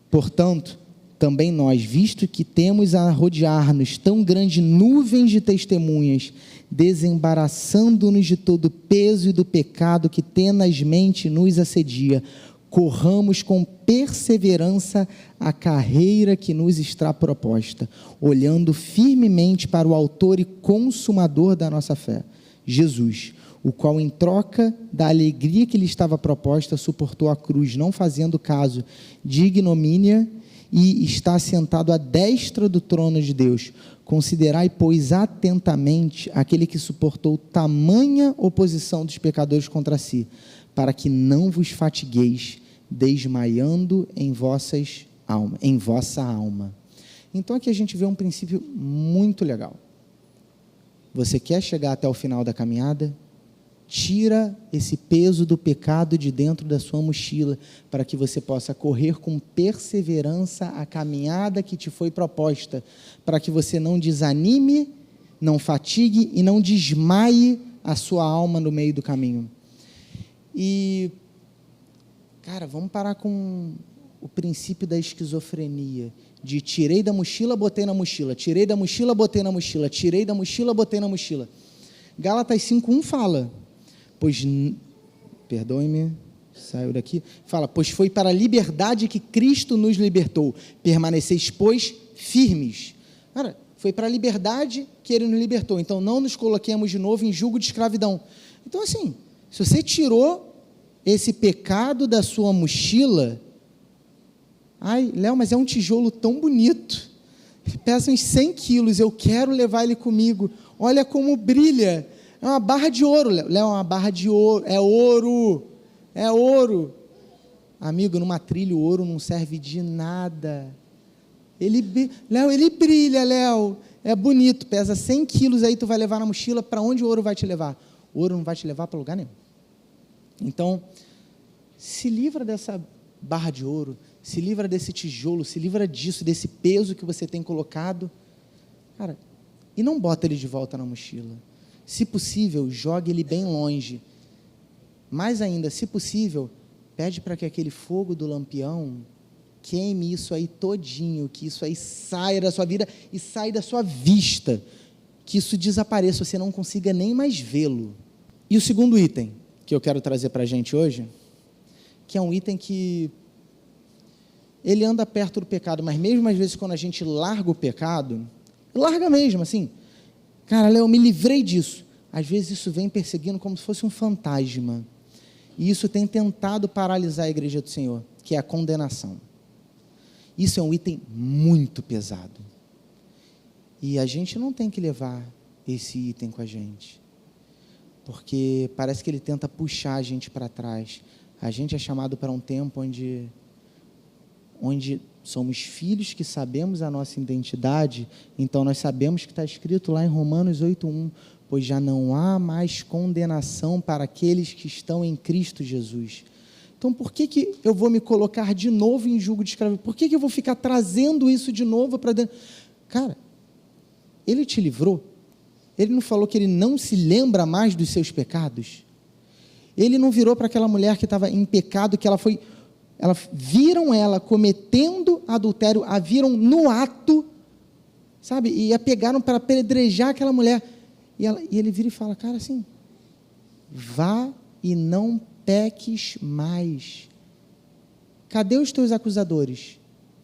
portanto, também nós, visto que temos a rodear-nos tão grande nuvem de testemunhas, desembaraçando-nos de todo o peso e do pecado que tenazmente nos assedia, corramos com perseverança a carreira que nos está proposta, olhando firmemente para o autor e consumador da nossa fé, Jesus, o qual, em troca da alegria que lhe estava proposta, suportou a cruz, não fazendo caso de ignomínia, e está sentado à destra do trono de Deus. Considerai, pois, atentamente aquele que suportou tamanha oposição dos pecadores contra si, para que não vos fatigueis, desmaiando em vossa alma. Então aqui a gente vê um princípio muito legal. Você quer chegar até o final da caminhada? Tira esse peso do pecado de dentro da sua mochila, para que você possa correr com perseverança a caminhada que te foi proposta, para que você não desanime, não fatigue e não desmaie a sua alma no meio do caminho. E, cara, vamos parar com o princípio da esquizofrenia, de tirei da mochila, botei na mochila, tirei da mochila, botei na mochila, tirei da mochila, botei na mochila. Gálatas 5:1 fala, perdoe-me, saiu daqui, fala, pois foi para a liberdade que Cristo nos libertou, permaneceis, pois, firmes. Cara, foi para a liberdade que Ele nos libertou, então não nos coloquemos de novo em jugo de escravidão. Então assim, se você tirou esse pecado da sua mochila, Ai, Léo, mas é um tijolo tão bonito, pesa uns 100 quilos, eu quero levar ele comigo, olha como brilha, é uma barra de ouro, Léo, é uma barra de ouro, é ouro, amigo, numa trilha o ouro não serve de nada, ele brilha, Léo, é bonito, pesa 100 quilos, aí tu vai levar na mochila, para onde o ouro vai te levar? O ouro não vai te levar para lugar nenhum. Então, se livra dessa barra de ouro, se livra desse tijolo, se livra disso, desse peso que você tem colocado, cara, e não bota ele de volta na mochila. Se possível, jogue ele bem longe. Mais ainda, se possível, pede para que aquele fogo do lampião queime isso aí todinho, que isso aí saia da sua vida e saia da sua vista, que isso desapareça, você não consiga nem mais vê-lo. E o segundo item que eu quero trazer para a gente hoje, que é um item que ele anda perto do pecado, mas mesmo às vezes quando a gente larga o pecado, larga mesmo, assim, cara, Léo, eu me livrei disso, às vezes isso vem perseguindo como se fosse um fantasma, e isso tem tentado paralisar a igreja do Senhor, que é a condenação. Isso é um item muito pesado, e a gente não tem que levar esse item com a gente, porque parece que ele tenta puxar a gente para trás. A gente é chamado para um tempo onde somos filhos que sabemos a nossa identidade, então nós sabemos que está escrito lá em Romanos 8:1, pois já não há mais condenação para aqueles que estão em Cristo Jesus. Então por que eu vou me colocar de novo em jugo de escravidão? Por que eu vou ficar trazendo isso de novo para dentro? Cara, ele te livrou. Ele não falou que ele não se lembra mais dos seus pecados? Ele não virou para aquela mulher que estava em pecado, que viram ela cometendo adultério, a viram no ato, sabe, e a pegaram para apedrejar aquela mulher, e ele vira e fala, cara, assim, vá e não peques mais. Cadê os teus acusadores?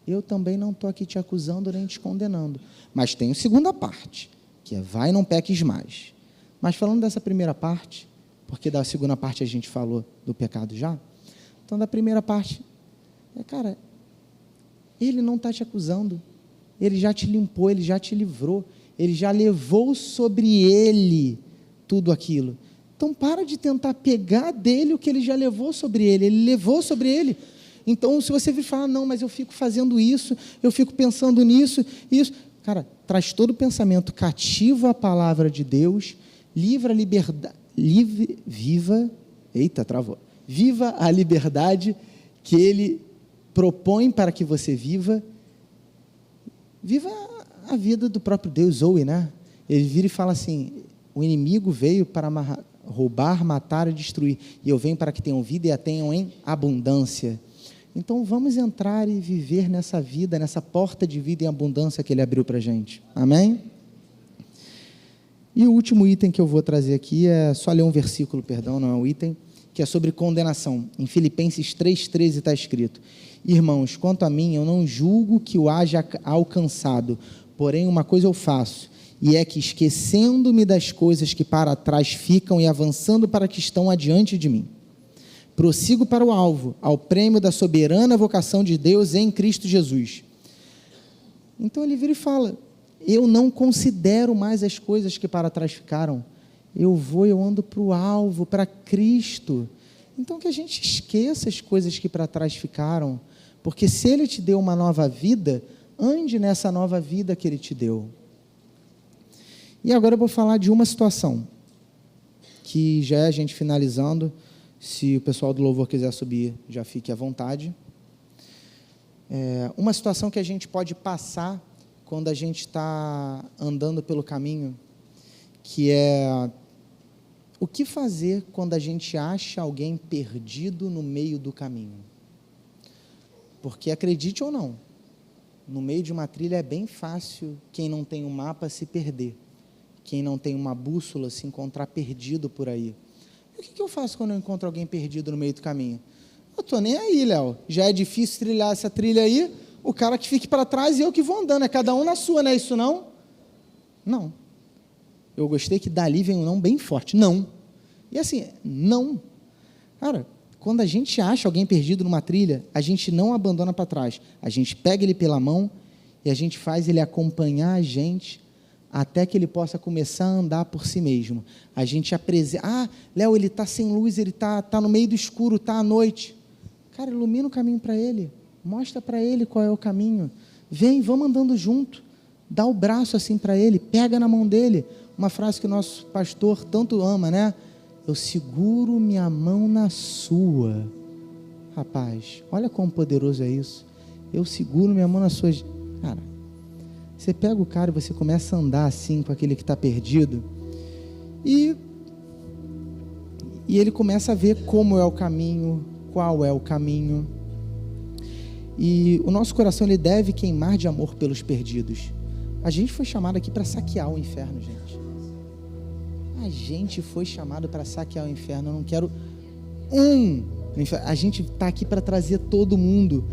Eu também não estou aqui te acusando nem te condenando, mas tem a segunda parte, que é vai e não peques mais. Mas falando dessa primeira parte, porque da segunda parte a gente falou do pecado já, então da primeira parte, cara, ele não está te acusando, ele já te limpou, ele já te livrou, ele já levou sobre ele tudo aquilo, então para de tentar pegar dele o que ele já levou sobre ele levou sobre ele. Então se você vir falar, não, mas eu fico fazendo isso, eu fico pensando nisso, isso, cara, traz todo o pensamento cativo à palavra de Deus, livra a liberdade, viva a liberdade que ele propõe para que você viva a vida do próprio Deus, né? Ele vira e fala assim, o inimigo veio para roubar, matar e destruir, e eu venho para que tenham vida e a tenham em abundância. Então vamos entrar e viver nessa vida, nessa porta de vida em abundância que ele abriu para a gente, amém? E o último item que eu vou trazer aqui é só ler um versículo, não é um item, que é sobre condenação. Em Filipenses 3,13 está escrito, irmãos, quanto a mim, eu não julgo que o haja alcançado, porém uma coisa eu faço, e é que esquecendo-me das coisas que para trás ficam e avançando para que estão adiante de mim, prossigo para o alvo, ao prêmio da soberana vocação de Deus em Cristo Jesus. Então ele vira e fala, eu não considero mais as coisas que para trás ficaram, eu ando para o alvo, para Cristo. Então que a gente esqueça as coisas que para trás ficaram, porque se ele te deu uma nova vida, ande nessa nova vida que ele te deu. E agora eu vou falar de uma situação, que já é a gente finalizando, se o pessoal do louvor quiser subir, já fique à vontade. Uma situação que a gente pode passar quando a gente está andando pelo caminho, que é o que fazer quando a gente acha alguém perdido no meio do caminho. Porque acredite ou não, no meio de uma trilha é bem fácil quem não tem um mapa se perder, quem não tem uma bússola se encontrar perdido por aí. E o que eu faço quando eu encontro alguém perdido no meio do caminho? Eu estou nem aí, Léo, já é difícil trilhar essa trilha aí, o cara que fique para trás e eu que vou andando, é cada um na sua, não é isso não? Não. Eu gostei que dali vem um não bem forte, não. E assim, não. Cara, quando a gente acha alguém perdido numa trilha, a gente não abandona para trás. A gente pega ele pela mão e a gente faz ele acompanhar a gente até que ele possa começar a andar por si mesmo. A gente apresenta, Léo, ele está sem luz, ele está no meio do escuro, está à noite. Cara, ilumina o caminho para ele, mostra para ele qual é o caminho. Vem, vamos andando junto, dá o braço assim para ele, pega na mão dele. Uma frase que o nosso pastor tanto ama, né? Eu seguro minha mão na sua. Rapaz, olha quão poderoso é isso. Eu seguro minha mão na sua. Cara, você pega o cara e você começa a andar assim com aquele que está perdido, e ele começa a ver como é o caminho, qual é o caminho, e o nosso coração ele deve queimar de amor pelos perdidos. A gente foi chamado aqui para saquear o inferno, gente. A gente foi chamado para saquear o inferno. Eu não quero a gente está aqui para trazer todo mundo.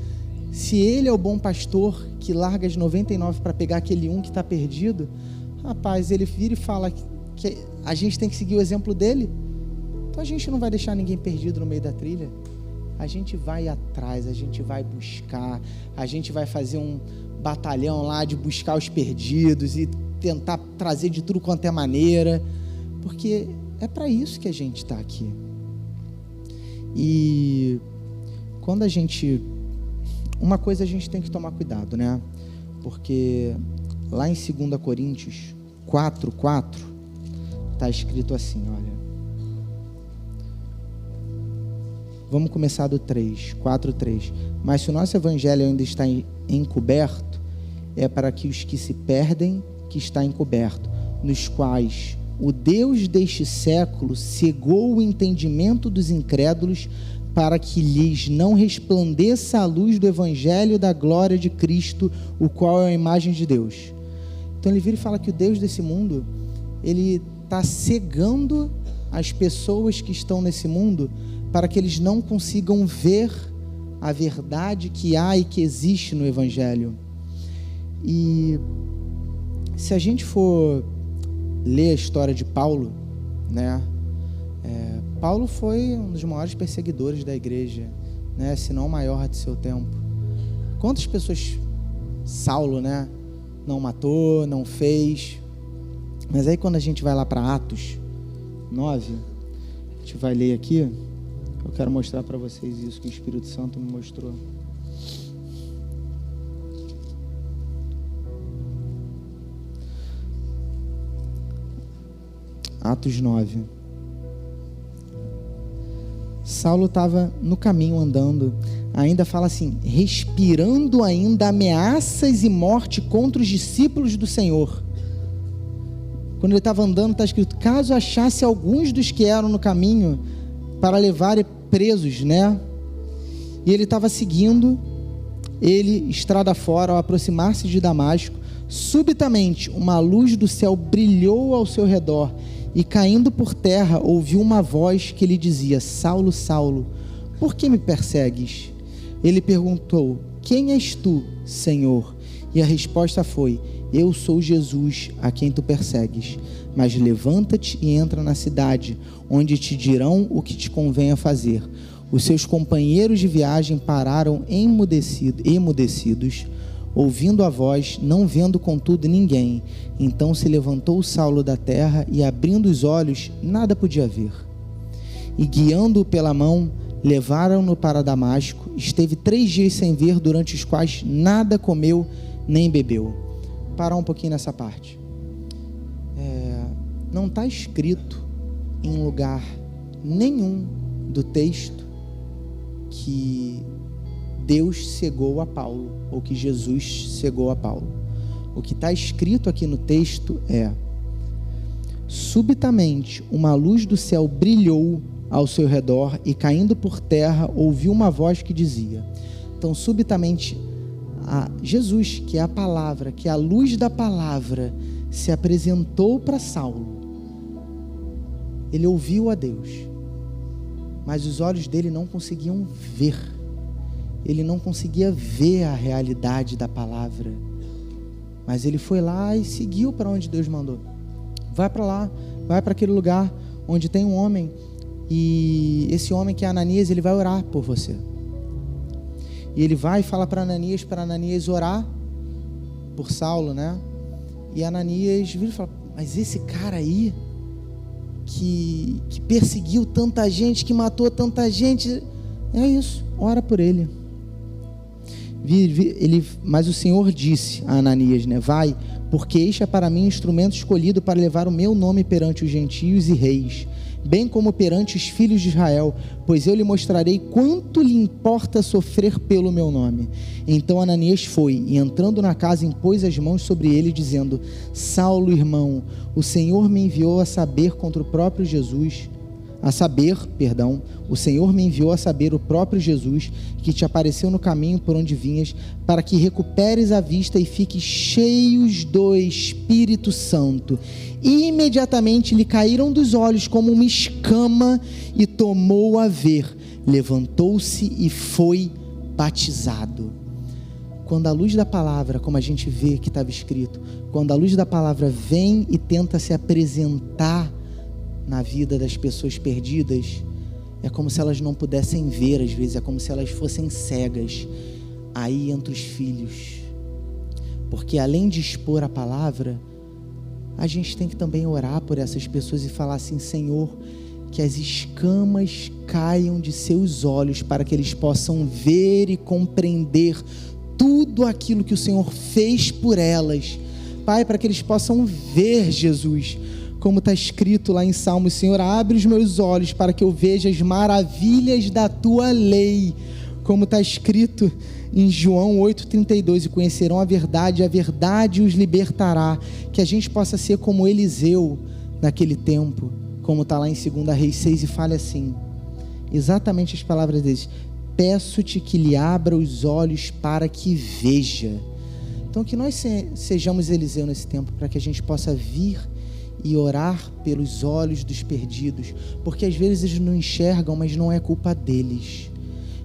Se ele é o bom pastor que larga as 99 para pegar aquele que está perdido, rapaz, ele vira e fala que a gente tem que seguir o exemplo dele. Então a gente não vai deixar ninguém perdido no meio da trilha. A gente vai atrás, a gente vai buscar, a gente vai fazer um batalhão lá de buscar os perdidos e tentar trazer de tudo quanto é maneira, porque é para isso que a gente está aqui. E quando uma coisa a gente tem que tomar cuidado, né? Porque lá em 2 Coríntios 4:4 está escrito assim, olha. Vamos começar do 4:3. Mas se o nosso evangelho ainda está encoberto, é para que os que se perdem, que está encoberto, nos quais o Deus deste século cegou o entendimento dos incrédulos, para que lhes não resplandeça a luz do evangelho da glória de Cristo, o qual é a imagem de Deus. Então ele vira e fala que o Deus desse mundo, ele está cegando as pessoas que estão nesse mundo, para que eles não consigam ver a verdade que há e que existe no evangelho. E se a gente for ler a história de Paulo, né? Paulo foi um dos maiores perseguidores da igreja, né? Se não o maior de seu tempo. Quantas pessoas Saulo, né? Não matou, não fez. Mas aí quando a gente vai lá para Atos 9, a gente vai ler aqui, eu quero mostrar para vocês isso que o Espírito Santo me mostrou. Atos 9. Saulo estava no caminho andando, ainda fala assim, respirando ainda ameaças e morte contra os discípulos do Senhor. Quando ele estava andando, está escrito, caso achasse alguns dos que eram no caminho para levarem presos, né? E ele estava seguindo, ele estrada fora, ao aproximar-se de Damasco, subitamente uma luz do céu brilhou ao seu redor, e caindo por terra, ouviu uma voz que lhe dizia, Saulo, Saulo, por que me persegues? Ele perguntou, quem és tu, Senhor? E a resposta foi, eu sou Jesus, a quem tu persegues. Mas levanta-te e entra na cidade, onde te dirão o que te convém a fazer. Os seus companheiros de viagem pararam emudecidos, ouvindo a voz, não vendo contudo ninguém. Então se levantou Saulo da terra e, abrindo os olhos, nada podia ver. E guiando-o pela mão, levaram-no para Damasco. Esteve 3 dias sem ver, durante os quais nada comeu nem bebeu. Parar um pouquinho nessa parte. Não está escrito em lugar nenhum do texto que Deus cegou a Paulo, ou que Jesus cegou a Paulo. O que está escrito aqui no texto é, subitamente uma luz do céu brilhou ao seu redor e caindo por terra ouviu uma voz que dizia, então subitamente Jesus, que é a palavra, que é a luz da palavra, se apresentou para Saulo. Ele ouviu a Deus, mas os olhos dele não conseguiam ver. Ele não conseguia ver a realidade da palavra, mas ele foi lá e seguiu para onde Deus mandou. Vai para lá, vai para aquele lugar onde tem um homem E esse homem que é Ananias, ele vai orar por você. E ele vai e fala para Ananias orar por Saulo, né? E Ananias vira e fala: mas esse cara aí, que perseguiu tanta gente, que matou tanta gente, é isso, ora por ele. Mas o Senhor disse a Ananias, né? Vai, porque este é para mim um instrumento escolhido para levar o meu nome perante os gentios e reis, bem como perante os filhos de Israel, pois eu lhe mostrarei quanto lhe importa sofrer pelo meu nome. Então Ananias foi, e entrando na casa, impôs as mãos sobre ele, dizendo: Saulo, irmão, o Senhor me enviou a saber contra o próprio Jesus, o Senhor me enviou a saber o próprio Jesus, que te apareceu no caminho por onde vinhas, para que recuperes a vista e fiques cheios do Espírito Santo. E imediatamente lhe caíram dos olhos como uma escama e tomou a ver, levantou-se e foi batizado. Quando a luz da palavra, como a gente vê que estava escrito, quando a luz da palavra vem e tenta se apresentar na vida das pessoas perdidas, é como se elas não pudessem ver, às vezes é como se elas fossem cegas. Aí entra os filhos, porque além de expor a palavra, a gente tem que também orar por essas pessoas e falar assim: Senhor, que as escamas caiam de seus olhos para que eles possam ver e compreender tudo aquilo que o Senhor fez por elas. Pai, para que eles possam ver, Jesus, como está escrito lá em Salmos: Senhor, abre os meus olhos para que eu veja as maravilhas da tua lei, como está escrito em João 8,32, e conhecerão a verdade os libertará. Que a gente possa ser como Eliseu naquele tempo, como está lá em 2 Reis 6, e fale assim, exatamente as palavras deles: peço-te que lhe abra os olhos para que veja. Então que nós sejamos Eliseu nesse tempo, para que a gente possa vir e orar pelos olhos dos perdidos, porque às vezes eles não enxergam, mas não é culpa deles.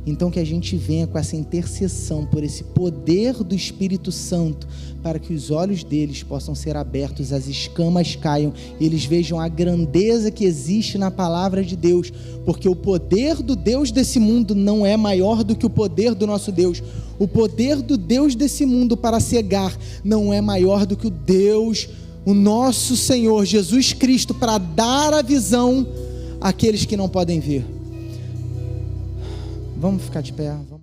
Então que a gente venha com essa intercessão por esse poder do Espírito Santo, para que os olhos deles possam ser abertos, as escamas caiam e eles vejam a grandeza que existe na palavra de Deus, porque o poder do Deus desse mundo não é maior do que o poder do nosso Deus. O poder do Deus desse mundo para cegar não é maior do que o nosso Senhor Jesus Cristo, para dar a visão àqueles que não podem ver. Vamos ficar de pé.